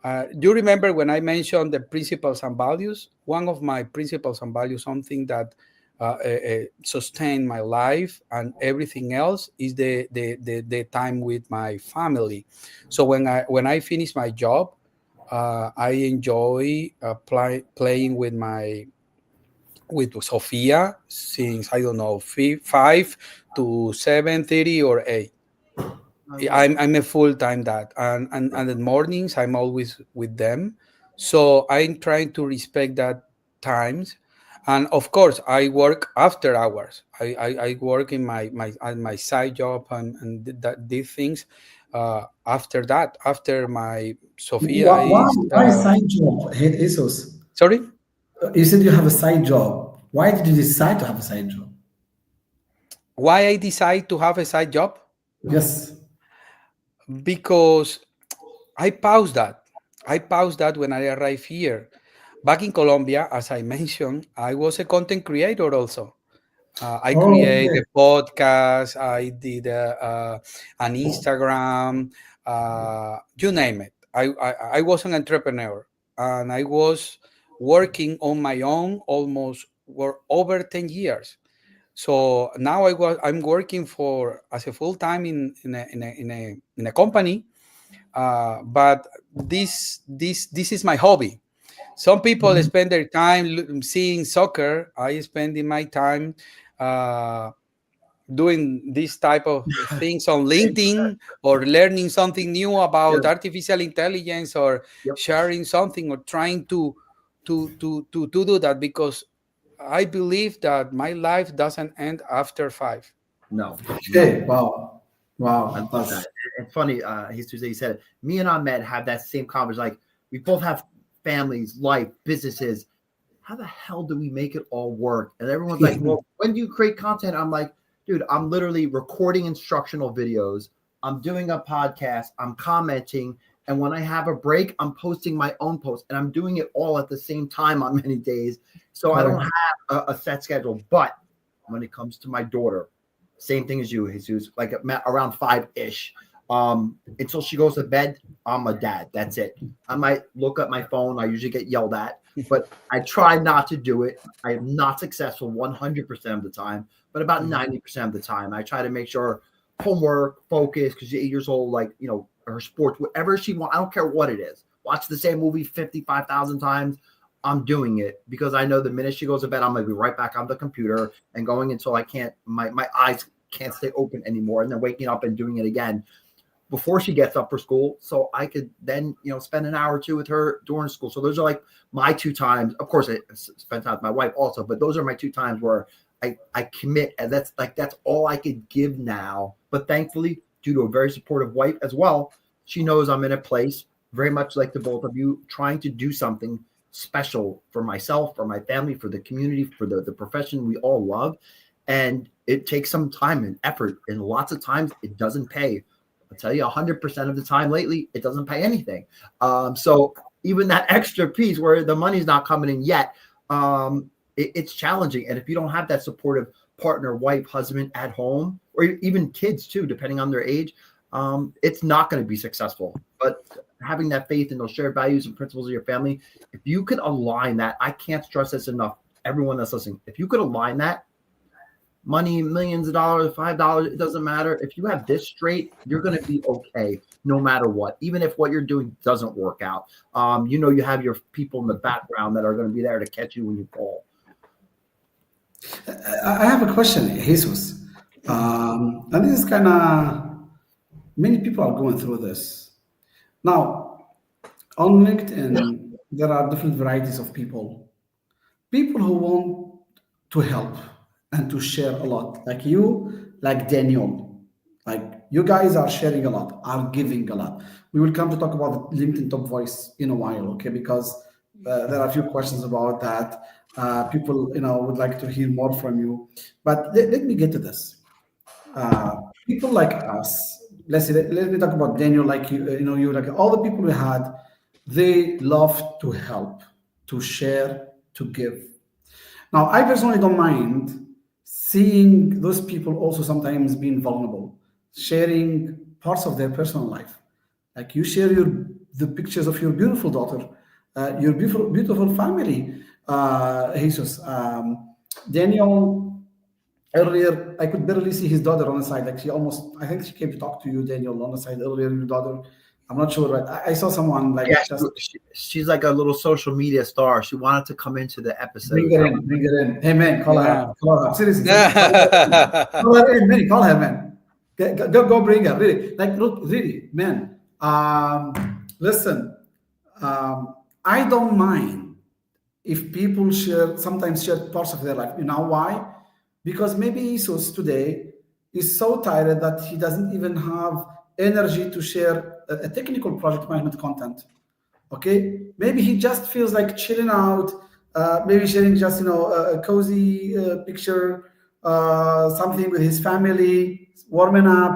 Do you remember when I mentioned the principles and values? One of my principles and values, something that sustain my life and everything else, is the time with my family. So when I finish my job, I enjoy playing with Sophia since, I don't know, 5 to 7:30 or 8. I'm a full-time dad, and the mornings I'm always with them. So I'm trying to respect that times. And of course, I work after hours. I work in my side job, and these things. After that, after my Sophia is Why side job, Jesus? sorry. You said you have a side job. Why did you decide to have a side job? Why I decide to have a side job? Yes. Because I paused that. I paused that when I arrived here. Back in Colombia, as I mentioned, I was a content creator also. I Oh, created okay. a podcast. I did an Instagram, you name it. I was an entrepreneur, and I was working on my own almost for over 10 years. So now I'm working as a full time in a company, but this is my hobby. Some people Mhm. spend their time seeing soccer. I spend in my time uh, doing this type of things on LinkedIn, or learning something new Yeah. about artificial intelligence, or Yep. sharing something, or trying to do that, because I believe that my life doesn't end after 5. No. No. Okay, wow, I wow, love that. It's funny. He's Tuesday. He said, me and Ahmed have that same conversation. Like, we both have families, life, businesses. How the hell do we make it all work? And everyone's like, well, when do you create content? I'm like, dude, I'm literally recording instructional videos. I'm doing a podcast. I'm commenting. And when I have a break, I'm posting my own posts, and I'm doing it all at the same time on many days. So I don't correct. have a set schedule. But when it comes to my daughter, same thing as you, Jesus, like around 5-ish. Until she goes to bed, I'm a dad. That's it. I might look at my phone. I usually get yelled at, but I try not to do it. I am not successful 100% of the time, but about 90% of the time, I try to make sure homework, focus, because she's 8 years old, like, her sports, whatever she wants. I don't care what it is. Watch the same movie 55,000 times. I'm doing it because I know the minute she goes to bed, I'm going to be right back on the computer and going until I can't, my eyes can't stay open anymore, and then waking up and doing it again before she gets up for school, so I could then spend an hour or two with her during school. So those are like my 2 times. Of course, I spend time with my wife also, but those are my 2 times where I commit, and that's all I could give now. But thankfully, due to a very supportive wife as well, she knows I'm in a place very much like the both of you, trying to do something special for myself, for my family, for the community, for the profession we all love. And it takes some time and effort, and lots of times it doesn't pay. I'll tell you, 100% of the time lately, it doesn't pay anything. So even that extra piece where the money's not coming in yet, it's challenging. And if you don't have that supportive partner, wife, husband at home, or even kids too, depending on their age, it's not going to be successful. But having that faith in those shared values and principles of your family, if you could align that, I can't stress this enough, everyone that's listening, if you could align that, money, millions of dollars, $5, it doesn't matter. If you have this straight, you're going to be okay no matter what, even if what you're doing doesn't work out. You have your people in the background that are going to be there to catch you when you fall. I have a question, Jesus. And this is kind of, many people are going through this. Now, on LinkedIn, there are different varieties of people. People who want to help and to share a lot, like you, like Daniel. Like you guys are sharing a lot, are giving a lot. We will come to talk about the LinkedIn Top Voice in a while, okay? Because there are a few questions about that. People, would like to hear more from you. But let me get to this. People like us, let me talk about Daniel, like you like all the people we had, they love to help, to share, to give. Now, I personally don't mind seeing those people also sometimes being vulnerable, sharing parts of their personal life. Like you share the pictures of your beautiful daughter, your beautiful family, Jesus. Daniel, earlier, I could barely see his daughter on the side. Like I think she came to talk to you, Daniel, on the side earlier. Your daughter, I'm not sure, but I saw someone like Yeah, just she's like a little social media star. She wanted to come into the episode. bring her in. Hey man, call her Yeah. up. Call her up. Seriously, call her in, man. Call her, man. Go bring her. Really, like, look, really, man. Listen, I don't mind if people sometimes share parts of their life. You know why? Because maybe Jesus today is so tired that he doesn't even have energy to share a technical project management content. Okay, maybe he just feels like chilling out, maybe sharing just a cozy picture, something with his family, warming up,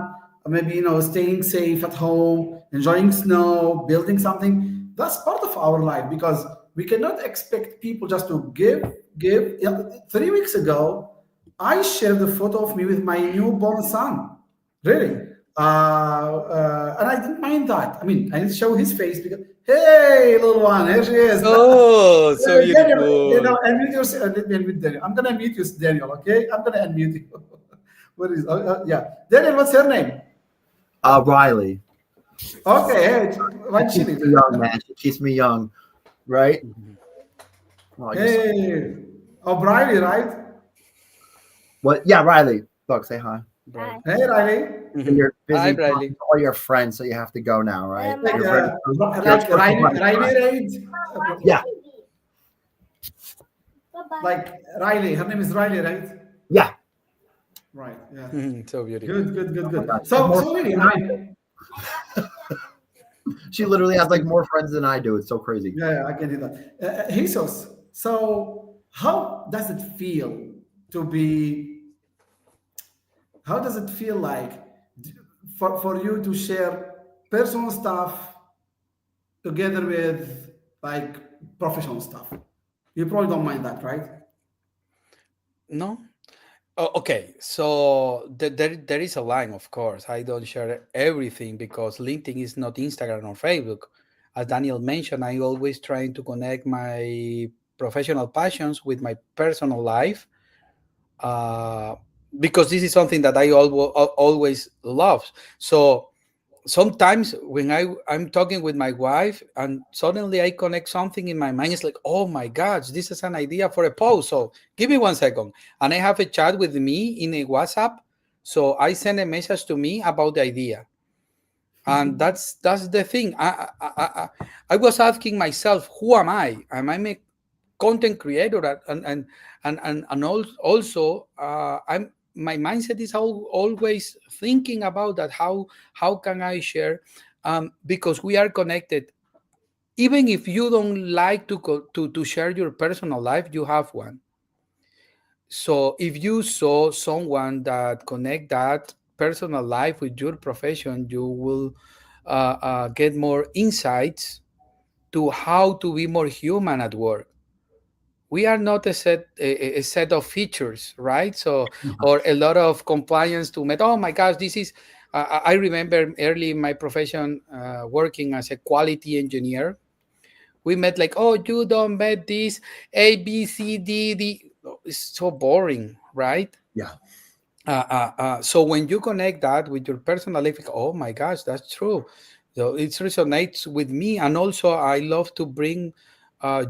maybe staying safe at home, enjoying snow, building something. That's part of our life because we cannot expect people just to give. 3 weeks ago I shared a photo of me with my newborn son. Really, And I didn't mind that. I mean, I didn't show his face because, hey, little one, here she is. Oh, so Daniel, beautiful. unmute yourself. Let me unmute Daniel. I'm gonna unmute you, Daniel. Okay, I'm gonna unmute you. What is? Yeah, Daniel. What's her name? Riley. Okay, hey, why She she keeps me young, man. She keeps me young, right? Oh, Hey, O'Brien, right? what? Yeah, Riley. Look, say hi. Hi. Hey, Riley. You're Hi, busy talking Bradley. to all your friends, so you have to go now, right? Like, You're very- like Riley, right? Yeah. Bye-bye. Like Riley. Her name is Riley, right? Yeah. Right. Yeah. So beautiful. Good. So really, She literally has like more friends than I do. It's so crazy. yeah, I can do that. Jesus. So, how does it feel to be? How does it feel like for you to share personal stuff together with like professional stuff? You probably don't mind that, right? No. Oh, okay, so there is a line, of course. I don't share everything because LinkedIn is not Instagram or Facebook. As Daniel mentioned, I always trying to connect my professional passions with my personal life, uh, because this is something that I always love. So sometimes when I'm talking with my wife and suddenly I connect something in my mind, it's like, oh my gosh, this is an idea for a post. So give me 1 second. And I have a chat with me in a WhatsApp. So I send a message to me about the idea. And that's the thing. I was asking myself, who am I? Am I a content creator? And also I'm my mindset is always thinking about that. How can I share? Because we are connected. Even if you don't like to share your personal life, you have one. So if you saw someone that connect that personal life with your profession, you will get more insights to how to be more human at work. We are not a set of features, right? So or a lot of compliance to meet. Oh my gosh, this is. I remember early in my profession working as a quality engineer. We met like, oh, you don't met this A, B, C, D, D. It's so boring, right? Yeah. So when you connect that with your personal life, oh my gosh, that's true. So it resonates with me, and also I love to bring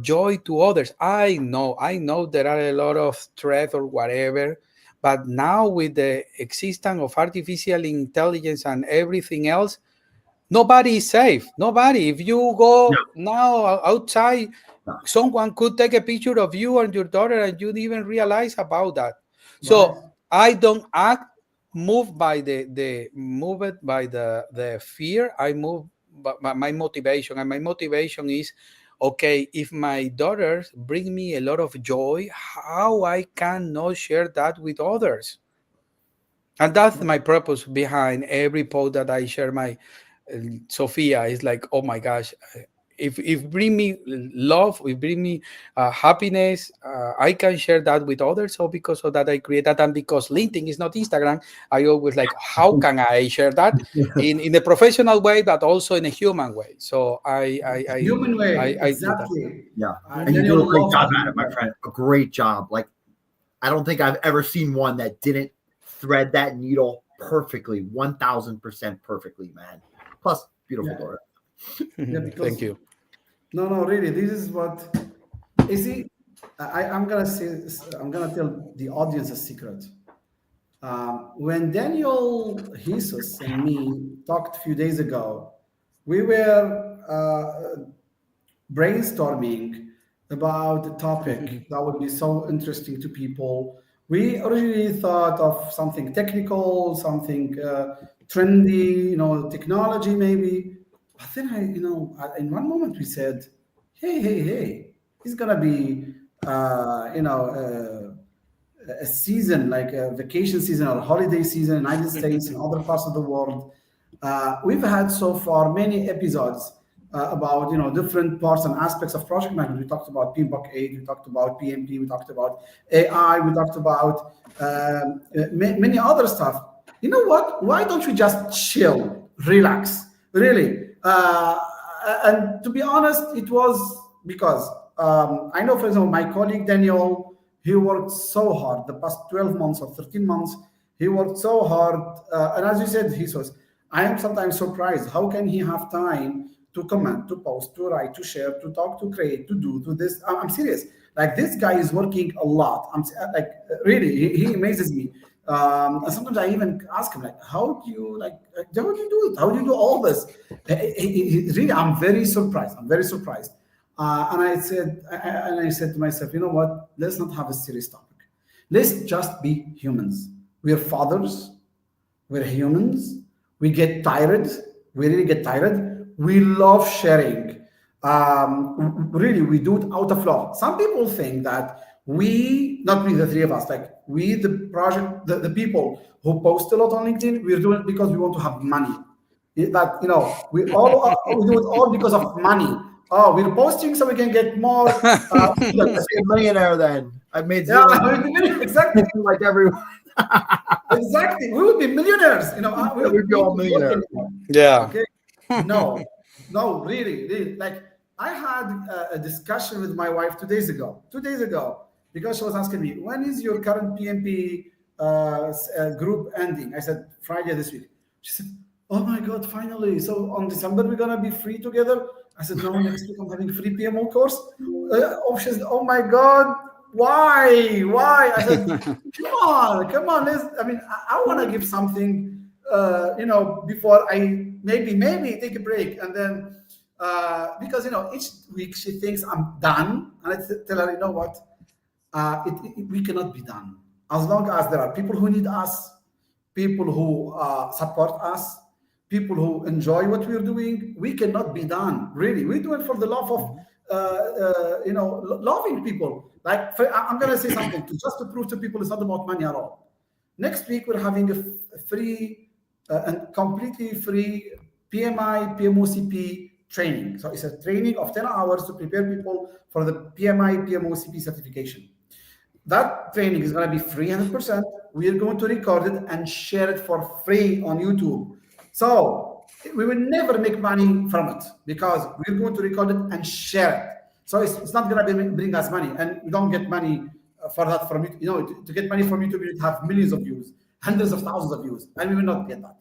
joy to others. I know there are a lot of threat or whatever, but now with the existence of artificial intelligence and everything else, nobody is safe. Nobody. If you go now outside, someone could take a picture of you and your daughter, and you didn't even realize about that. So Right. I don't act moved by the fear. I move by my motivation, and my motivation is, okay, if my daughters bring me a lot of joy, how I can not share that with others? And that's my purpose behind every post that I share. My Sophia is like, oh my gosh, if bring me love, if bring me happiness, I can share that with others. So because of that, I create that, and because LinkedIn is not Instagram, I always like, how can I share that in a professional way, but also in a human way? So Human way, I do that. exactly. Yeah. And And you Daniel do a great loves job to at do it, my that. friend. A great job. Like, I don't think I've ever seen one that didn't thread that needle perfectly, 1000% perfectly, man. Plus, beautiful Yeah. daughter. Yeah, because Thank you. no, really, this is what you see. I'm gonna say, I'm gonna tell the audience a secret. When Daniel, Jesus, and me talked a few days ago, we were brainstorming about the topic that would be so interesting to people. We originally thought of something technical, something trendy, technology maybe. But then in one moment we said, hey, it's gonna be, a season like a vacation season or holiday season in the United States and other parts of the world. We've had so far many episodes about different parts and aspects of project management. We talked about PMBOK 8, we talked about PMP, we talked about AI, we talked about many other stuff. You know what? Why don't we just chill, relax, really? And to be honest, it was because I know, for example, my colleague Daniel, he worked so hard the past 12 months or 13 months. He worked so hard. And as you said, Jesus, I am sometimes surprised. How can he have time to comment, to post, to write, to share, to talk, to create, to do, to this? I'm serious. Like this guy is working a lot. Like really, he amazes me. And sometimes I even ask him, like, how do you do it? How do you do all this? Really, I'm very surprised. I'm very surprised. And I said to myself, you know what? Let's not have a serious topic. Let's just be humans. We're fathers. We're humans. We get tired. We really get tired. We love sharing. Really, we do it out of love. Some people think that not we, the three of us, like we, the project, the people who post a lot on LinkedIn, we're doing it because we want to have money. That, we do it all because of money. Oh, we're posting so we can get more. I'd be a millionaire then. I've made zero. Yeah, exactly. Like everyone. Exactly. We would be millionaires. We would be all millionaires. Yeah. Okay. No, really. Like I had a discussion with my wife 2 days ago, because she was asking me, when is your current PMP group ending? I said, Friday this week. She said, oh my God, finally. So on December, we're going to be free together. I said, no, next week I'm having free PMO course. She said, oh my God, why? I said, come on. I want to give something, before I maybe take a break. And then, because, each week she thinks I'm done. And I tell her, you know what? We cannot be done. As long as there are people who need us, people who support us, people who enjoy what we're doing, we cannot be done. Really, we do it for the love of, loving people. Like I'm gonna say something just to prove to people it's not about money at all. Next week we're having a free and completely free PMI PMOCP training. So it's a training of 10 hours to prepare people for the PMI PMOCP certification. That training is going to be free 100%. We are going to record it and share it for free on YouTube. So we will never make money from it because we're going to record it and share it. So it's not going to bring us money, and we don't get money for that from YouTube. To get money from YouTube, you have millions of views, hundreds of thousands of views, and we will not get that.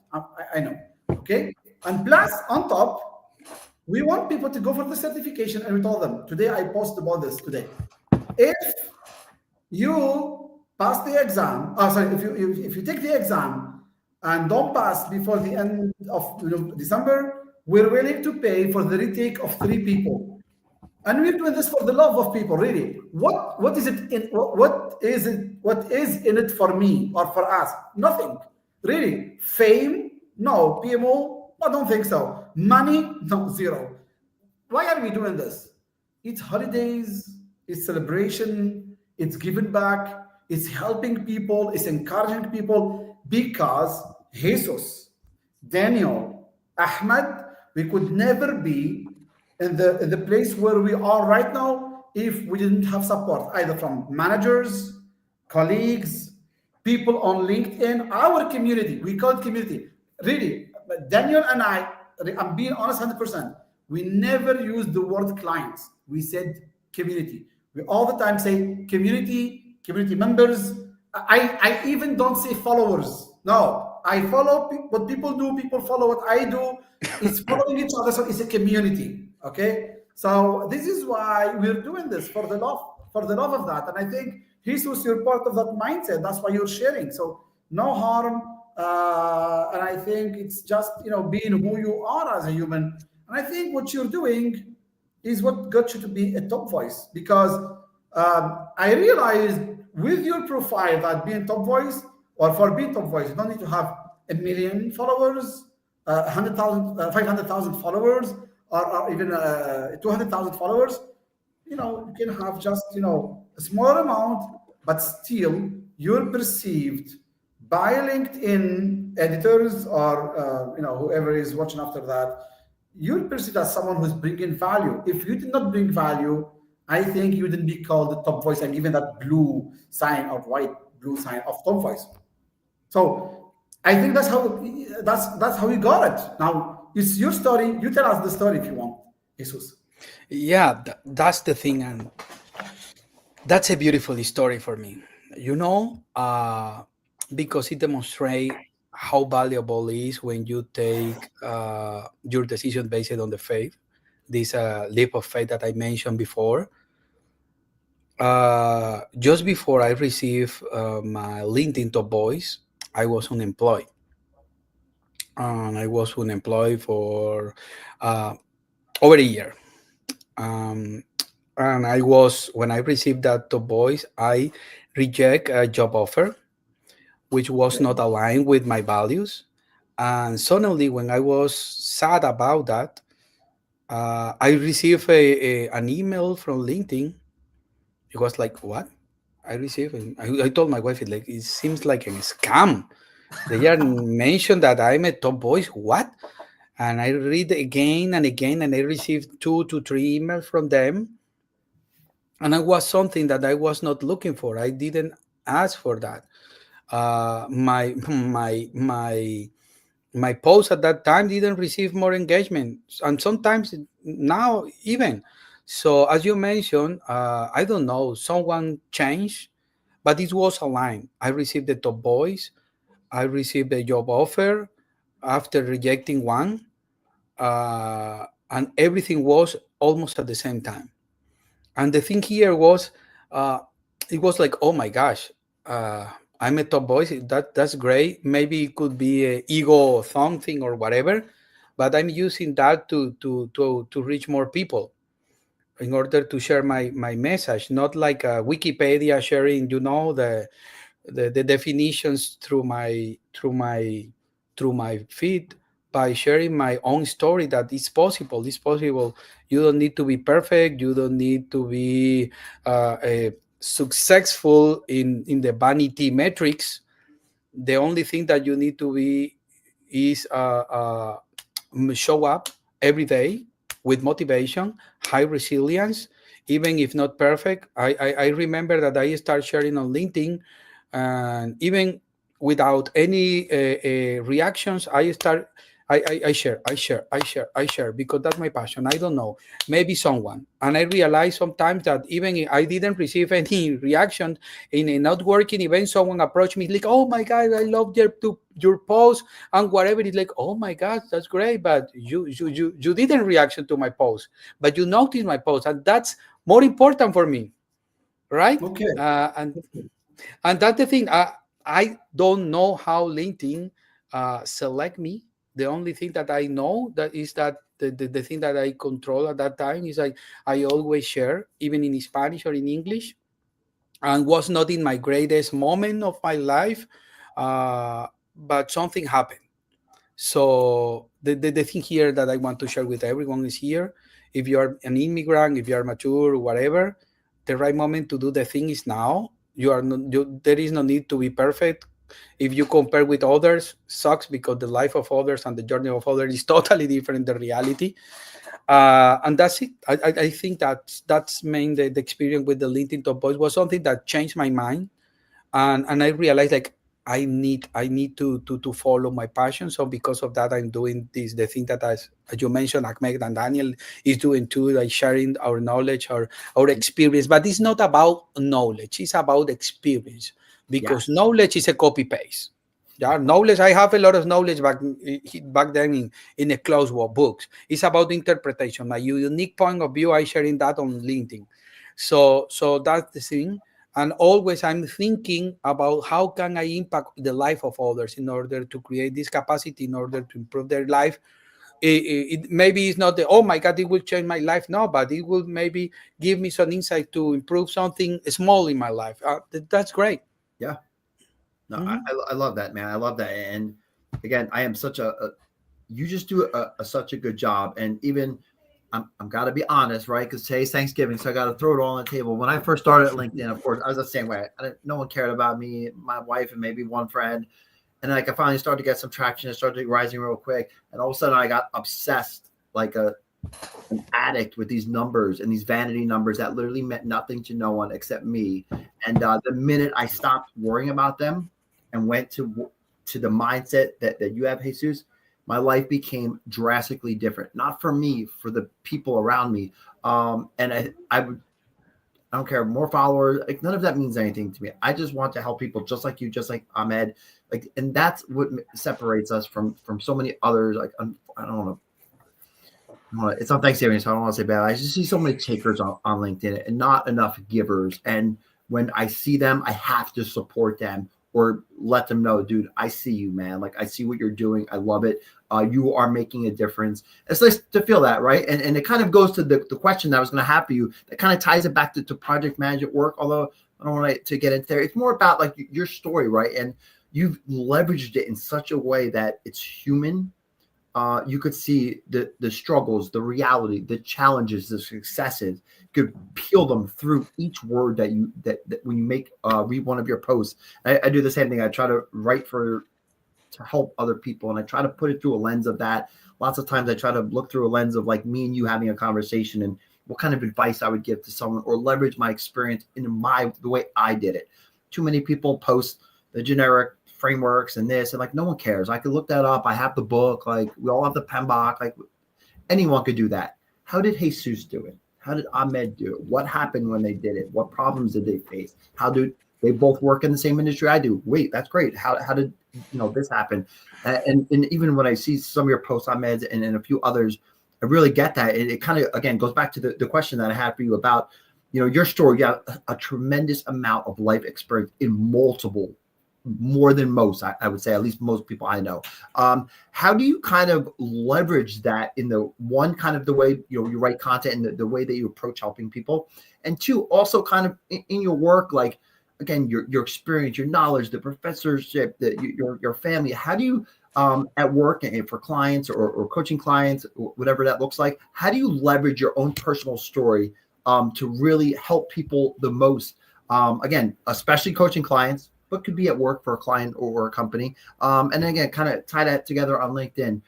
I know. Okay. And plus, on top, we want people to go for the certification, and we told them today. I posted about this today. If you pass the exam, if you take the exam and don't pass before the end of December, we're willing to pay for the retake of 3 people. And we're doing this for the love of people, really. What is it in it for me or for us? Nothing. Really. Fame? No. PMO? I don't think so. Money? No, zero. Why are we doing this? It's holidays, it's celebration, it's giving back, it's helping people, it's encouraging people, because Jesus, Daniel, Ahmed, we could never be in the place where we are right now if we didn't have support, either from managers, colleagues, people on LinkedIn, our community. We call it community. Really, Daniel and I'm being honest 100%. We never used the word clients. We said community. We all the time say community members. I even don't say followers. No, I follow what people do. People follow what I do. It's following each other. So it's a community. Okay. So this is why we're doing this, for the love of that. And I think Jesus, you're part of that mindset. That's why you're sharing. So no harm. And I think it's just, being who you are as a human. And I think what you're doing is what got you to be a top voice, because I realized with your profile that being top voice, or for being top voice, you don't need to have 1 million followers, 100,000, 500,000 followers, or even 200,000 followers. You can have just, a small amount, but still you're perceived by LinkedIn editors or, whoever is watching after that, you're perceived as someone who's bringing value. If you did not bring value, I think you wouldn't be called the top voice and given that blue sign or white blue sign of top voice. So I think that's how we got it. Now it's your story. You tell us the story if you want, Jesus. Yeah, that's the thing, and that's a beautiful story for me. You know, because it demonstrates how valuable it is when you take your decision based on the faith. This leap of faith that I mentioned before. Just before I received my LinkedIn Top Voice, I was unemployed, and I was unemployed for uh, over a year. Um, and I was when I received that Top Voice, I reject a job offer which was not aligned with my values. And suddenly, when I was sad about that, I received an email from LinkedIn. It was like, what? I received, and I told my wife, like, it seems like a scam. They are mentioned that I'm a top voice. What? And I read again and again, and I received 2 to 3 emails from them. And it was something that I was not looking for. I didn't ask for that. My post at that time didn't receive more engagement, and sometimes now even. So as you mentioned, I don't know, someone changed, but it was aligned. I received the top voice. I received a job offer after rejecting one, and everything was almost at the same time. And the thing here was, uh, it was like, oh my gosh, uh, I'm a top voice. That's great. Maybe it could be a ego something or whatever, but I'm using that to reach more people in order to share my message. Not like Wikipedia sharing, the definitions through my feed, by sharing my own story that it's possible. You don't need to be perfect, you don't need to be successful in the vanity metrics. The only thing that you need to be is show up every day with motivation, high resilience, even if not perfect. I remember that I started sharing on LinkedIn, and even without any reactions, I share because that's my passion. I don't know, maybe someone, and I realize sometimes that even if I didn't receive any reaction in a networking event, someone approached me like, "Oh my God, I love your post and whatever." It's like, "Oh my God, that's great," but you didn't reaction to my post, but you noticed my post, and that's more important for me, right? Okay. And that's the thing. I don't know how LinkedIn select me. The only thing that I know that is that the thing that I control at that time is I always share, even in Spanish or in English, and was not in my greatest moment of my life, but something happened. So the thing here that I want to share with everyone is here. If you are an immigrant, if you are mature, whatever, the right moment to do the thing is now. There is no need to be perfect. If you compare with others, sucks because the life of others and the journey of others is totally different than reality. And that's it. I think that's main the experience with the LinkedIn Top Voice was something that changed my mind, and I realized like I need to follow my passion. So because of that, I'm doing this. The thing that as you mentioned, Ahmed and Daniel is doing too, like sharing our knowledge, our experience. But it's not about knowledge; it's about experience. Because Yes. knowledge is a copy paste. Yeah, knowledge. I have a lot of knowledge back then in a closed books. It's about interpretation. My unique point of view. I sharing that on LinkedIn. So that's the thing. And always I'm thinking about how can I impact the life of others in order to create this capacity in order to improve their life. Maybe it's not the, oh my God, it will change my life. No, but it will maybe give me some insight to improve something small in my life. That's great. Yeah. No, Mhm. I love that, man. I love that. And again, I am such a you just do such a good job. And even I'm got to be honest, right? Because today's Thanksgiving, so I got to throw it all on the table. When I first started at LinkedIn, of course, I was the same way. No one cared about me, my wife, and maybe one friend. And like I finally started to get some traction. It started rising real quick, and all of a sudden I got obsessed, like an addict, with these numbers and these vanity numbers that literally meant nothing to no one except me. And the minute I stopped worrying about them and went to to the mindset that you have, Jesus, my life became drastically different. Not for me, for the people around me. And I don't care, more followers, like none of that means anything to me. I just want to help people just like you, just like Ahmed. Like, and that's what separates us from so many others. Like, I don't know. It's on Thanksgiving, so I don't want to say bad. I just see so many takers on LinkedIn and not enough givers. And when I see them, I have to support them or let them know, dude, I see you, man. Like, I see what you're doing. I love it. You are making a difference. It's nice to feel that, right? And it kind of goes to the question that I was going to have for you. That kind of ties it back to project management work, although I don't want to get into there. It's more about like your story, right? And you've leveraged it in such a way that it's human. You could see the struggles, the reality, the challenges, the successes. You could peel them through each word that when you make read one of your posts. I do the same thing. I try to write to help other people, and I try to put it through a lens of that. Lots of times I try to look through a lens of like me and you having a conversation and what kind of advice I would give to someone, or leverage my experience in the way I did it. Too many people post the generic frameworks and this, and like no one cares. I could look that up. I have the book. Like, we all have the PMBOK. Like, anyone could do that. How did Jesus do it? How did Ahmed do it? What happened when they did it? What problems did they face? How do they both work in the same industry I do? Wait, that's great. How did this happen? And even when I see some of your posts, Ahmed, and a few others, I really get that. It kind of, again, goes back to the question that I had for you about, your story. You have a tremendous amount of life experience in more than most, I would say, at least most people I know. How do you kind of leverage that in the one, kind of the way you write content and the way that you approach helping people, and two, also kind of in your work, like, again, your experience, your knowledge, the professorship, your family. How do you at work and for clients or coaching clients, whatever that looks like, how do you leverage your own personal story to really help people the most? Again, especially coaching clients, but could be at work for a client or a company. And then again, kind of tie that together on LinkedIn.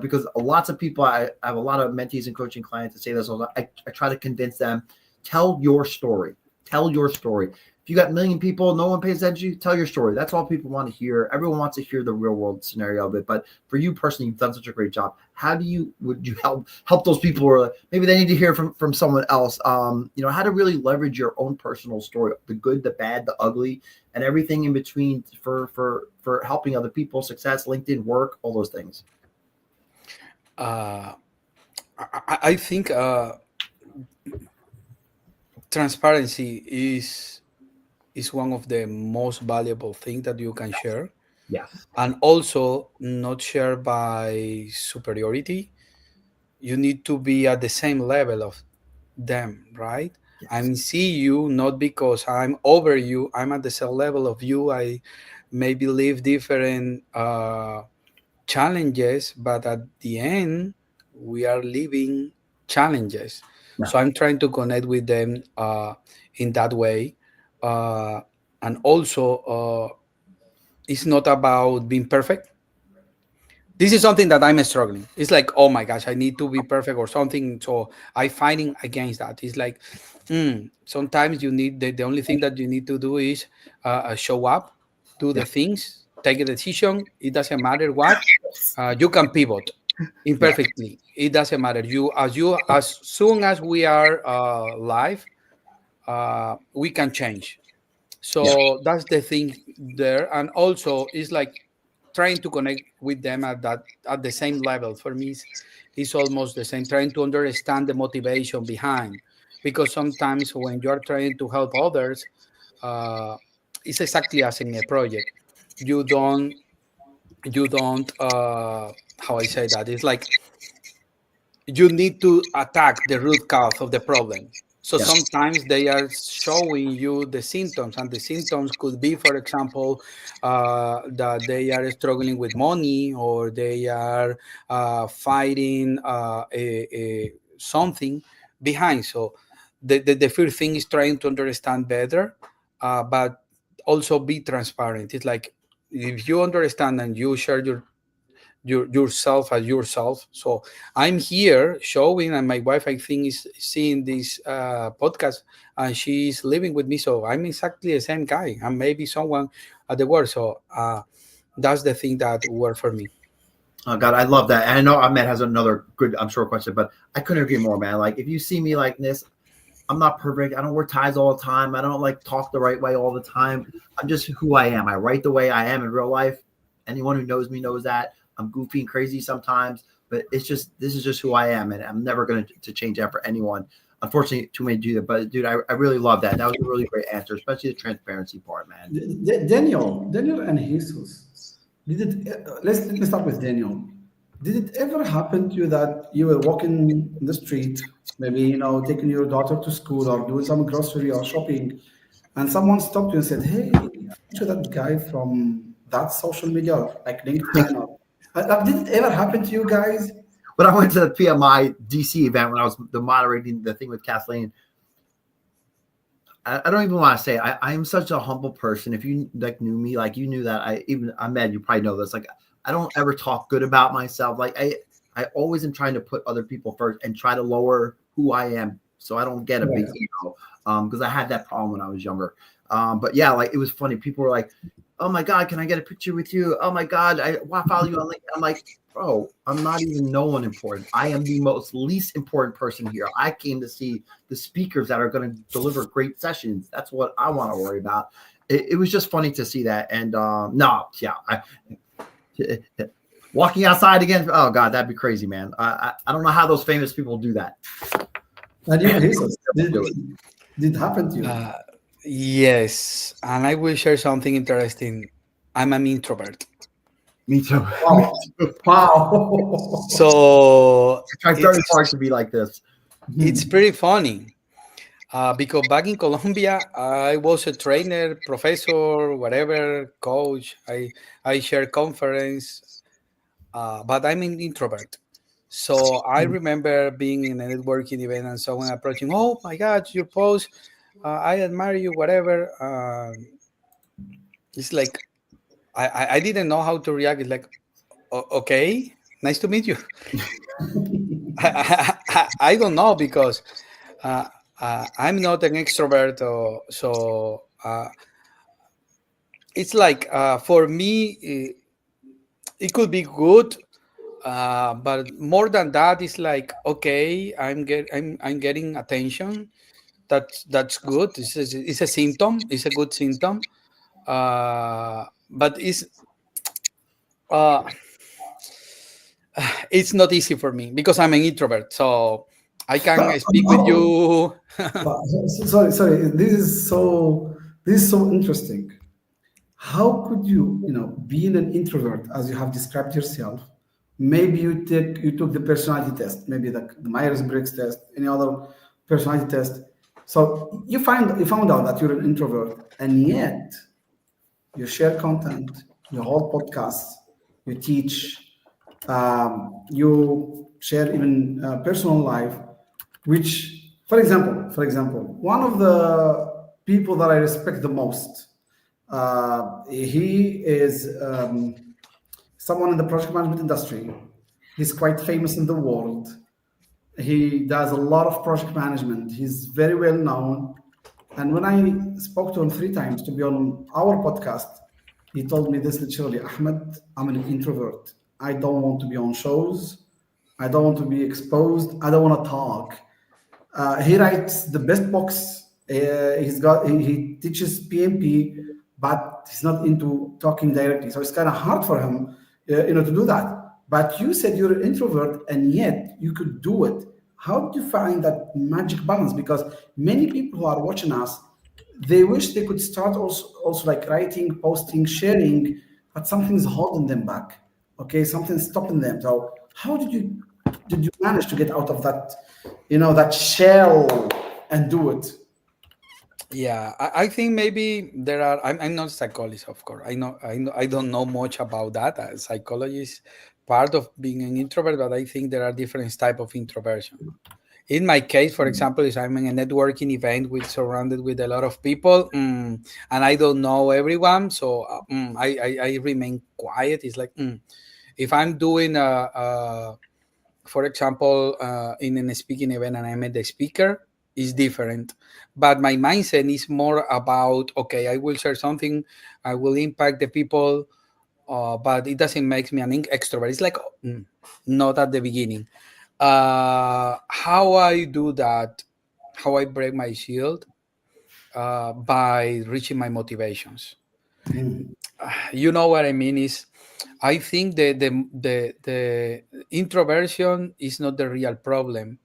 Because lots of people, I have a lot of mentees and coaching clients that say this all the time. I try to convince them, tell your story. Tell your story. If you got a million people, no one pays attention to you, tell your story. That's all people want to hear. Everyone wants to hear the real world scenario of it. But for you personally, you've done such a great job. How would you help those people, or maybe they need to hear from someone else? How to really leverage your own personal story, the good, the bad, the ugly, and everything in between for helping other people, success, LinkedIn, work, all those things. I think transparency is one of the most valuable things that you can share. Yes. And also not share by superiority. You need to be at the same level of them, right? Yes. I see you not because I'm over you. I'm at the same level of you. I maybe live different challenges, but at the end, we are living challenges. Yeah. So I'm trying to connect with them in that way. And also, it's not about being perfect. This is something that I'm struggling. It's like, oh my gosh, I need to be perfect or something. So I'm fighting against that. It's like, sometimes you need, the only thing that you need to do is show up, do the things, take a decision. It doesn't matter what. You can pivot imperfectly. It doesn't matter. As soon as we are live, we can change. So that's the thing there. And also it's like trying to connect with them at the same level. For me, it's almost the same, trying to understand the motivation behind, because sometimes when you're trying to help others, it's exactly as in a project. You don't how I say that, it's like you need to attack the root cause of the problem. So sometimes they are showing you the symptoms, and the symptoms could be, for example, that they are struggling with money, or they are fighting something behind. So the first thing is trying to understand better, but also be transparent. It's like, if you understand and you share yourself as yourself. So I'm here showing, and my wife, I think, is seeing this podcast, and she's living with me. So I'm exactly the same guy, and maybe someone at the work. So That's the thing that worked for me. Oh God, I love that. And I know Ahmed has another good, I'm sure, question, but I couldn't agree more, man. Like if you see me like this, I'm not perfect. I don't wear ties all the time. I don't like talk the right way all the time. I'm just who I am. I write the way I am in real life. Anyone who knows me knows that. I'm goofy and crazy sometimes, but it's just this is just who I am, and I'm never going to change that for anyone. Unfortunately, too many do that. But dude, I really love that. That was a really great answer, especially the transparency part, man. Daniel and Jesus, did it? Let me start with Daniel. Did it ever happen to you that you were walking in the street, maybe taking your daughter to school or doing some grocery or shopping, and someone stopped you and said, "Hey, aren't you that guy from that social media, like LinkedIn?" Or did it ever happen to you guys? When I went to the PMI DC event when I was the moderating the thing with Kathleen, I don't even want to say I am such a humble person. If you like knew me, like you knew that Ahmed, you probably know this. Like I don't ever talk good about myself. Like I always am trying to put other people first and try to lower who I am so I don't get a big ego. Because I had that problem when I was younger. But yeah, like it was funny. People were like, "Oh my God, can I get a picture with you? Oh my God, I want to follow you on LinkedIn." I'm like, bro, I'm not even no one important. I am the most least important person here. I came to see the speakers that are going to deliver great sessions. That's what I want to worry about. It was just funny to see that. And walking outside again. Oh God, that'd be crazy, man. I don't know how those famous people do that. And you, Jesus, did it happen to you? Yes, and I will share something interesting. I'm an introvert. Me too. Wow. Wow. So I tried very hard to be like this. it's pretty funny because back in Colombia, I was a trainer, professor, whatever, coach. I share conference, but I'm an introvert. So I remember being in a networking event and someone approaching, "Oh my God, your post, I admire you, whatever." It's like I didn't know how to react. It's like, okay, nice to meet you. I don't know because uh, I'm not an extrovert, so it's like for me it could be good, but more than that, it's like okay, I'm getting attention. That's good. It's a symptom. It's a good symptom. But uh, it's not easy for me because I'm an introvert. So I can speak with you. Sorry. This is so interesting. How could you, being an introvert as you have described yourself, maybe you took the personality test, maybe the Myers-Briggs test, any other personality test. So you found out that you're an introvert, and yet you share content, you hold podcasts, you teach, you share even personal life, which, for example, one of the people that I respect the most, he is someone in the project management industry. He's quite famous in the world. He does a lot of project management. He's very well known. And when I spoke to him 3 times to be on our podcast, he told me this literally: Ahmed, I'm an introvert. I don't want to be on shows. I don't want to be exposed. I don't want to talk. He writes the best books. He teaches PMP, but he's not into talking directly. So it's kind of hard for him, to do that. But you said you're an introvert, and yet you could do it. How do you find that magic balance? Because many people who are watching us, they wish they could start also like writing, posting, sharing, but something's holding them back. Okay, something's stopping them. So how did you manage to get out of that shell and do it? Yeah, I think maybe there are. I'm not a psychologist, of course. I don't know much about that. Psychology is part of being an introvert, but I think there are different type of introversion. In my case, for example, is I'm in a networking event with surrounded with a lot of people, and I don't know everyone, so I remain quiet. It's like if I'm doing for example, in a speaking event and I met the speaker, is different. But my mindset is more about okay, I will share something, I will impact the people. but it doesn't make me an extrovert. It's like not at the beginning. How I do that, how I break my shield, by reaching my motivations. You know what I mean? Is I think the introversion is not the real problem.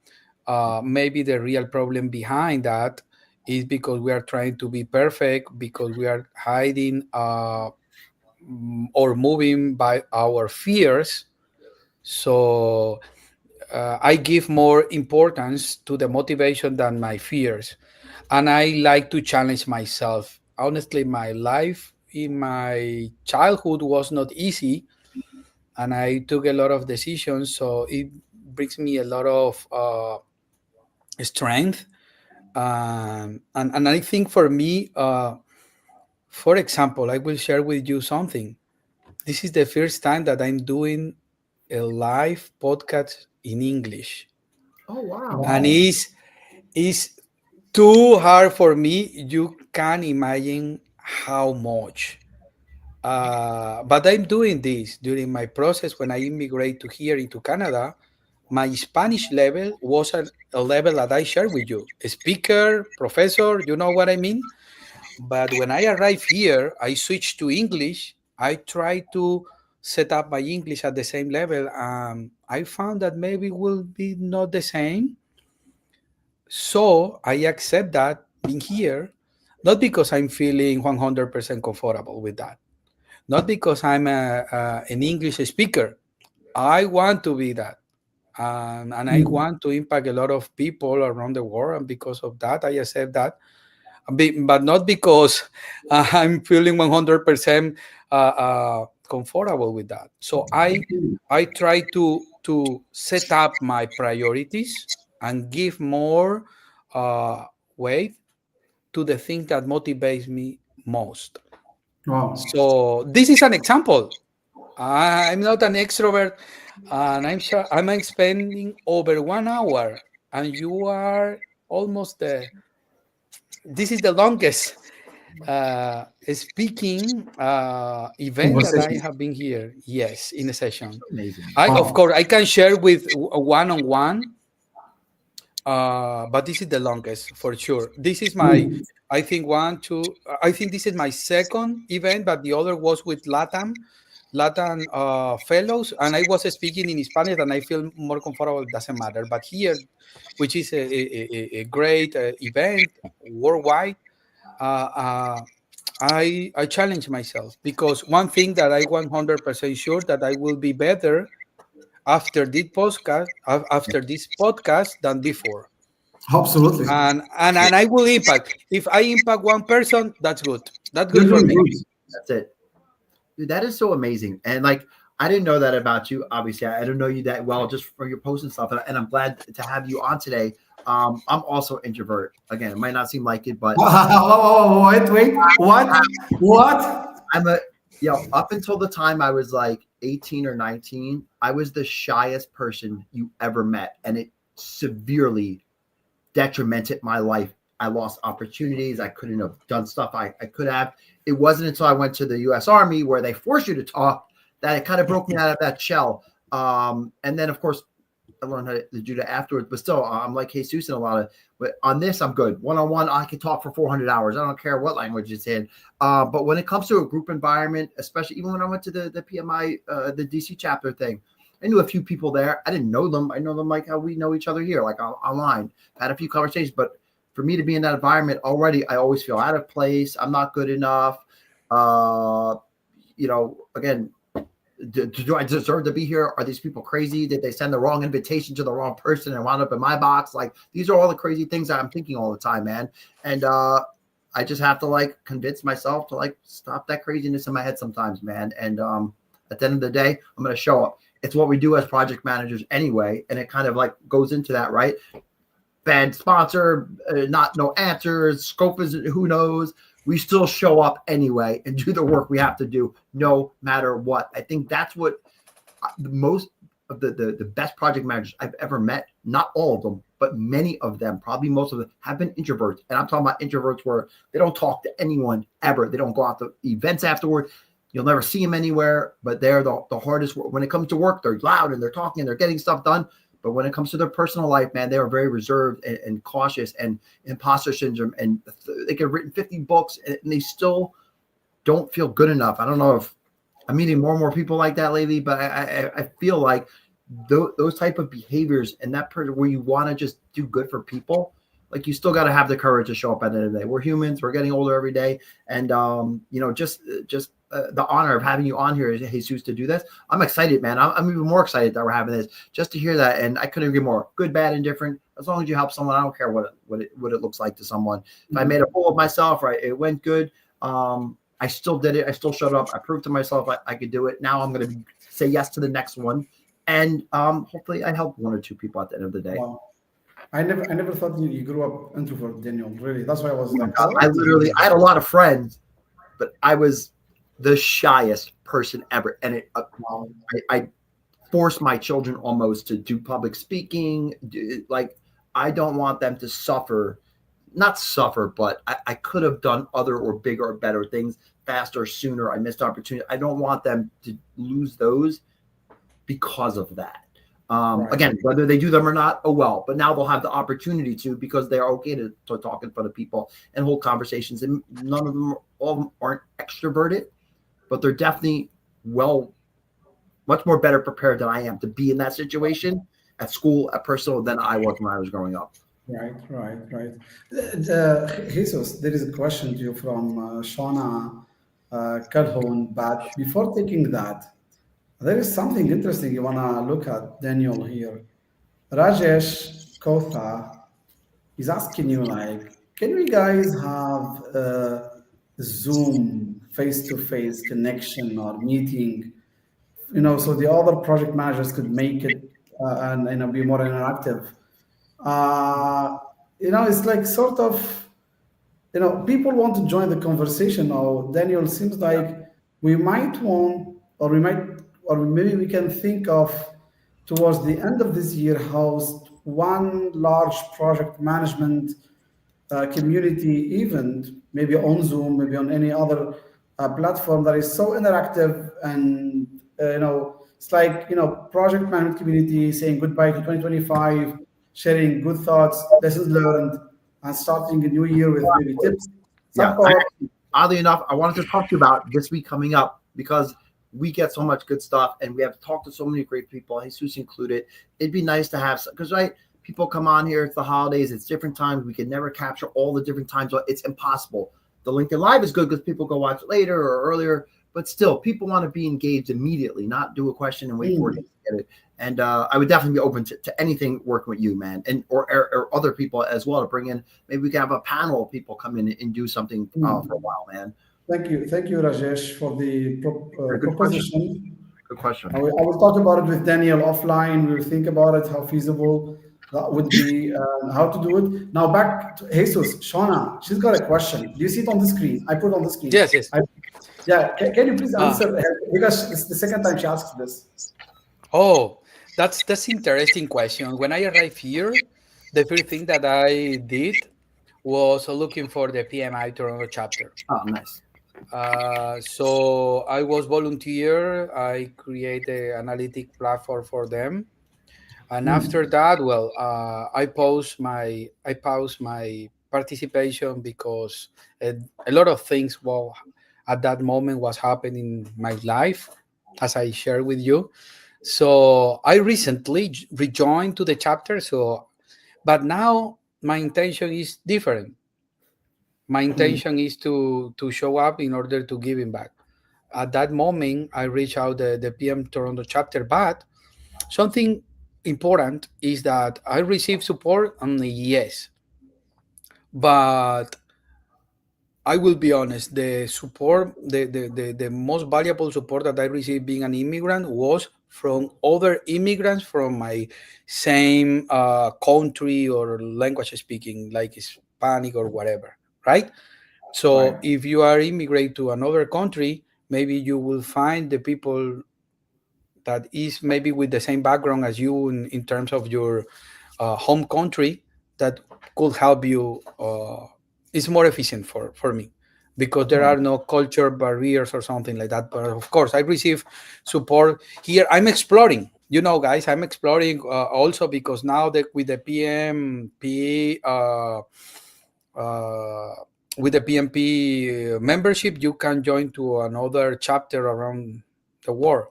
Maybe the real problem behind that is because we are trying to be perfect, because we are hiding or moving by our fears. So I give more importance to the motivation than my fears. And I like to challenge myself. Honestly, my life in my childhood was not easy, and I took a lot of decisions. So it brings me a lot of strength. And I think for me, for example, I will share with you something. This is the first time that I'm doing a live podcast in English, Oh wow. and is too hard for me. You can imagine how much. But I'm doing this during my process when I immigrate to here into Canada. My Spanish level was a level that I shared with you, a speaker, professor. You know what I mean? But when I arrived here, I switched to English. I tried to set up my English at the same level. I found that maybe will be not the same. So I accept that being here, not because I'm feeling 100% comfortable with that, not because I'm an English speaker. I want to be that. And I want to impact a lot of people around the world. And because of that, I accept that. But not because I'm feeling 100% comfortable with that. So I try to set up my priorities and give more weight to the thing that motivates me most. Wow. So this is an example. I'm not an extrovert, and I'm spending over 1 hour, and you are almost the. This is the longest speaking event that I Conversation. have been here. Yes, in a session. Amazing. Of course, I can share with one-on-one, but this is the longest for sure. This is my, I think one, two. I think this is my second event, but the other was with Latin fellows, and I was speaking in Spanish, and I feel more comfortable. It doesn't matter. But here, which is a great event worldwide, I challenge myself, because one thing that I 100% sure that I will be better after this podcast than before. Absolutely. And I will impact. If I impact one person, that's good. That's good Good, for good, me. good. That's it. Dude, that is so amazing. And like, I didn't know that about you. Obviously, I don't know you that well just from your posts and stuff. And I'm glad to have you on today. I'm also introvert. Again, it might not seem like it, but Wait. What? I'm up until the time I was like 18 or 19, I was the shyest person you ever met. And it severely detrimented my life. I lost opportunities. I couldn't have done stuff I could have. It wasn't until I went to the U.S. Army, where they force you to talk, that it kind of broke me out of that shell. And then, of course, I learned how to do that afterwards. But still, I'm like Jesus in a lot of. But on this, I'm good. One-on-one, I can talk for 400 hours. I don't care what language it's in. But when it comes to a group environment, especially even when I went to the PMI, the DC chapter thing, I knew a few people there. I didn't know them. I know them like how we know each other here, like online. I had a few conversations, but for me to be in that environment already, I always feel out of place. I'm not good enough. Again, do I deserve to be here? Are these people crazy? Did they send the wrong invitation to the wrong person and wound up in my box? Like, these are all the crazy things that I'm thinking all the time, man. And I just have to like convince myself to like stop that craziness in my head sometimes, man. And at the end of the day, I'm going to show up. It's what we do as project managers anyway. And it kind of like goes into that, right? Bad sponsor, no answers, scope is who knows. We still show up anyway and do the work we have to do no matter what. I think that's what most of the best project managers I've ever met, not all of them, but many of them, probably most of them, have been introverts. And I'm talking about introverts where they don't talk to anyone ever. They don't go out to events afterward. You'll never see them anywhere, but they're the hardest. When it comes to work, they're loud and they're talking and they're getting stuff done. But when it comes to their personal life, man, they are very reserved and cautious and imposter syndrome. And they get written 50 books and they still don't feel good enough. I don't know if I'm meeting more and more people like that lately, but I feel like those type of behaviors and that person where you want to just do good for people, like you still got to have the courage to show up at the end of the day. We're humans. We're getting older every day. And, just the honor of having you on here, Jesus, to do this. I'm excited, man. I'm even more excited that we're having this just to hear that. And I couldn't agree more. Good, bad, indifferent. As long as you help someone, I don't care what it looks like to someone. If I made a fool of myself, right, it went good. I still did it. I still showed up. I proved to myself I could do it. Now I'm going to say yes to the next one. And hopefully I help one or two people at the end of the day. Wow. I never thought you grew up introvert, Daniel. Really, that's why I was like, I had a lot of friends, but I was the shyest person ever, and I forced my children almost to do public speaking. Like, I don't want them to not suffer, but I could have done other or bigger or better things faster, sooner. I missed opportunity. I don't want them to lose those because of that. Right. Again, whether they do them or not, oh well. But now they'll have the opportunity to, because they're okay to talk in front of people and hold conversations. And all of them aren't extroverted, but they're definitely much more better prepared than I am to be in that situation at school, at personal, than I was when I was growing up. Right. Jesus, there is a question to you from Shauna Calhoun, but before taking that, there is something interesting you want to look at, Daniel, here. Rajesh Kotha is asking you, like, can we guys have Zoom face-to-face connection or meeting, so the other project managers could make it and be more interactive? It's like sort of, people want to join the conversation now. Daniel, seems like we might want, or maybe we can think of towards the end of this year, host one large project management community event, maybe on Zoom, maybe on any other platform that is so interactive and, it's like, project management community saying goodbye to 2025, sharing good thoughts, lessons learned, and starting a new year with maybe tips. Yeah, oddly enough, I wanted to talk to you about this week coming up because we get so much good stuff and we have talked to so many great people, Jesus included. It'd be nice to have, because people come on here, it's the holidays, it's different times. We can never capture all the different times. It's impossible. The LinkedIn Live is good because people go watch it later or earlier, but still, people want to be engaged immediately, not do a question and wait for it to get it. And I would definitely be open to anything working with you, man, and or other people as well to bring in. Maybe we can have a panel of people come in and do something for a while, man. Thank you, Rajesh, for the proposition. Good question. I will talk about it with Daniel offline. We'll think about it, how feasible that would be, how to do it. Now back to Jesus. Shauna, she's got a question. Do you see it on the screen? I put it on the screen. Yes. Can you please answer? Because it's the second time she asks this. Oh, that's interesting question. When I arrived here, the first thing that I did was looking for the PMI Toronto chapter. Oh, nice. So I was volunteer. I created an analytic platform for them, and after that, I paused my participation because a lot of things at that moment was happening in my life, as I shared with you. So I recently rejoined to the chapter. But now my intention is different. My intention is to show up in order to give him back. At that moment, I reached out the PM Toronto chapter, but something important is that I received support only, yes. But I will be honest, the support, the most valuable support that I received being an immigrant was from other immigrants from my same country or language speaking, like Hispanic or whatever, right? So if you are immigrate to another country, maybe you will find the people that is maybe with the same background as you in terms of your home country that could help you. It's more efficient for me. because there are no culture barriers or something like that. But of course, I receive support here. I'm exploring, guys. I'm exploring also because now that with the PMP, with the PMP membership, you can join to another chapter around the world.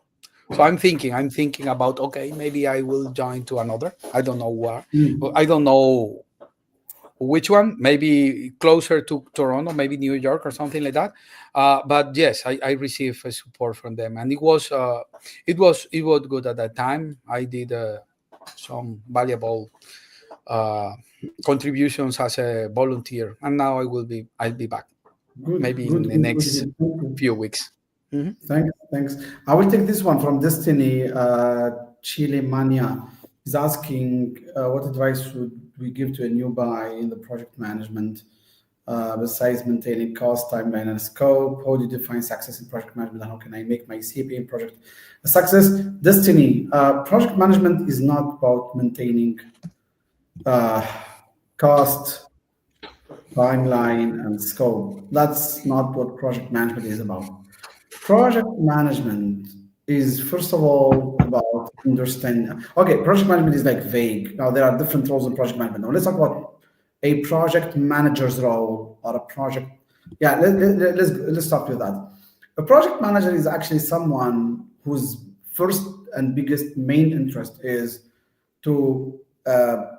So I'm thinking about, okay, maybe I will join to another. I don't know where. I don't know which one, maybe closer to Toronto, maybe New York or something like that. But yes, I received support from them, and it was good at that time. I did some valuable contributions as a volunteer, and now I'll be back maybe in the next few weeks. Thanks. I will take this one from Destiny. Chile Mania is asking, what advice should we give to a newbie in the project management, besides maintaining cost, timeline, and scope? How do you define success in project management? And how can I make my CPM project a success? Destiny, project management is not about maintaining cost, timeline, and scope. That's not what project management is about. Project management is, first of all, about understanding. Okay, project management is like vague. Now, there are different roles in project management. Now, let's talk about a project manager's role or a project. Yeah, let's start with that. A project manager is actually someone whose first and biggest main interest is to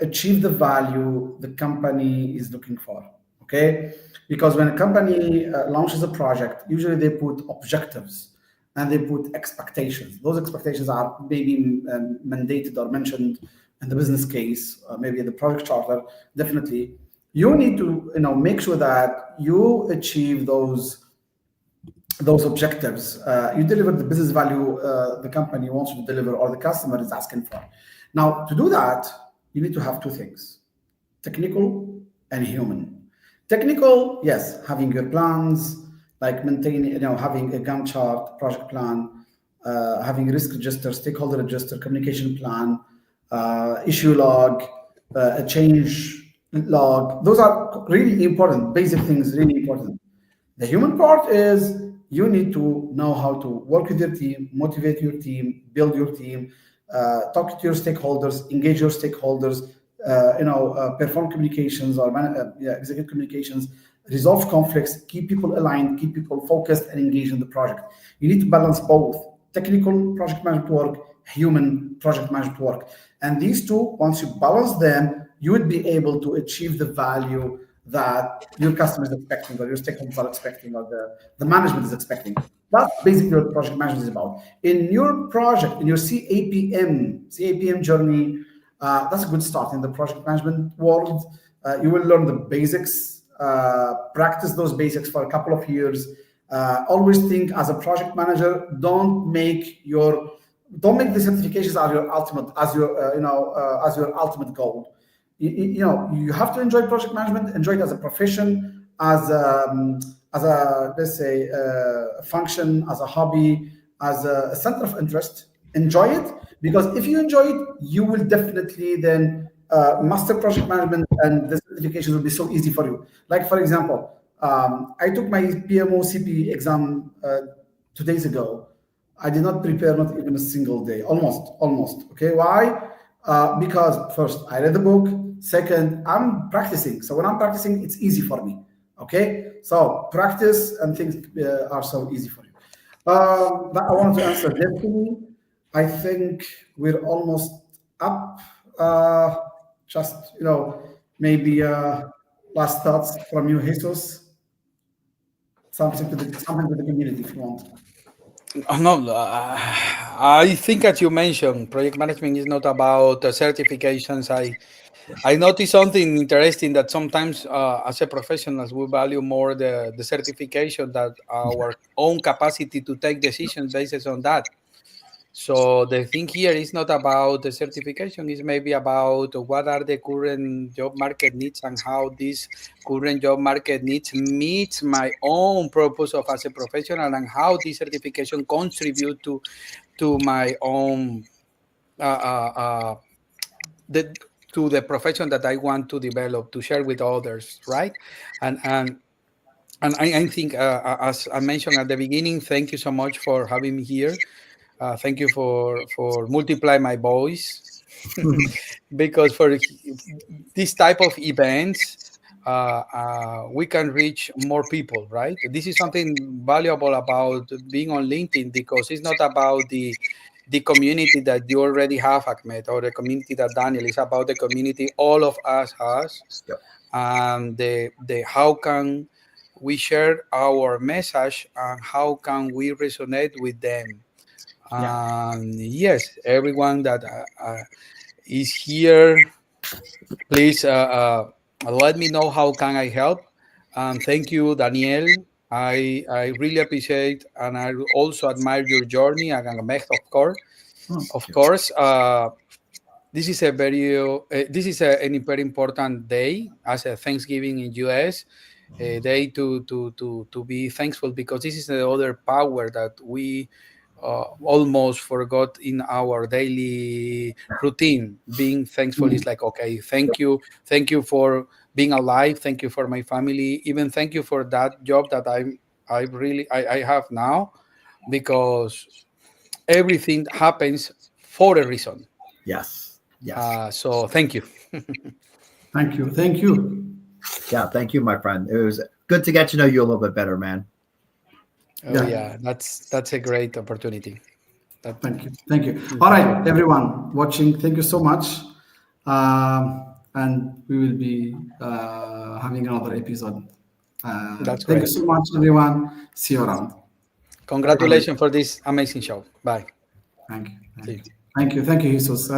achieve the value the company is looking for. Okay, because when a company launches a project, usually they put objectives and they put expectations. Those expectations are maybe mandated or mentioned in the business case, maybe in the project charter. Definitely, you need to make sure that you achieve those objectives. You deliver the business value the company wants you to deliver or the customer is asking for. Now, to do that, you need to have two things: technical and human. Technical, yes, having your plans, like maintaining, having a Gantt chart, project plan, having risk register, stakeholder register, communication plan, issue log, a change log. Those are really important, basic things, really important. The human part is you need to know how to work with your team, motivate your team, build your team, talk to your stakeholders, engage your stakeholders, perform communications or executive communications, resolve conflicts, keep people aligned, keep people focused and engaged in the project. You need to balance both technical project management work, human project management work. And these two, once you balance them, you would be able to achieve the value that your customer is expecting or your stakeholders are expecting or the management is expecting. That's basically what project management is about. In your project, in your CAPM journey, that's a good start in the project management world. You will learn the basics, practice those basics for a couple of years. Always think as a project manager, don't make the certifications as your ultimate goal. You have to enjoy project management, enjoy it as a profession, as a let's say a function, as a hobby, as a center of interest. Enjoy it, because if you enjoy it, you will definitely then master project management, and the certifications will be so easy for you. Like, for example, I took my PMO CP exam 2 days ago. I did not prepare, not even a single day, almost. Okay, why? Because first, I read the book. Second, I'm practicing. So when I'm practicing, it's easy for me. Okay, so practice and things are so easy for you. But I want to answer Destiny. I think we're almost up. Just maybe last thoughts from you, Jesus. Something to the community, if you want. No, I think as you mentioned, project management is not about certifications. I noticed something interesting, that sometimes as a professionals, we value more the certification than our own capacity to take decisions based on that. So the thing here is not about the certification, it's maybe about what are the current job market needs and how this current job market needs meets my own purpose of as a professional, and how this certification contribute to my own to the profession that I want to develop, to share with others, right? And And I think, as I mentioned at the beginning, thank you so much for having me here. Thank you for multiply my voice, because for this type of events, we can reach more people, right? This is something valuable about being on LinkedIn, because it's not about the community that you already have, Ahmed, or the community that Daniel. Is about the community all of us has, Yep. and the how can we share our message, and how can we resonate with them. And yes, everyone that is here, please let me know how can I help. And thank you, Daniel. I really appreciate, and I also admire your journey, and Ahmed, of course. Of course, this is a very a very important day as a Thanksgiving in US, a day to be thankful, because this is the other power that we almost forgot in our daily routine. Being thankful is like, okay, thank you for being alive, thank you for my family, even thank you for that job that I have now, because everything happens for a reason. Yes. Yes. So thank you. Thank you. Thank you. Yeah. Thank you, my friend. It was good to get to know you a little bit better, man. Oh yeah, that's a great opportunity. Thank you. Thank you. All right, everyone watching, thank you so much. And we will be having another episode. That's Thank great. you so much, everyone. See you around. Congratulations for this amazing show. Bye. Thank you. See you. Thank you. Thank you, Jesus.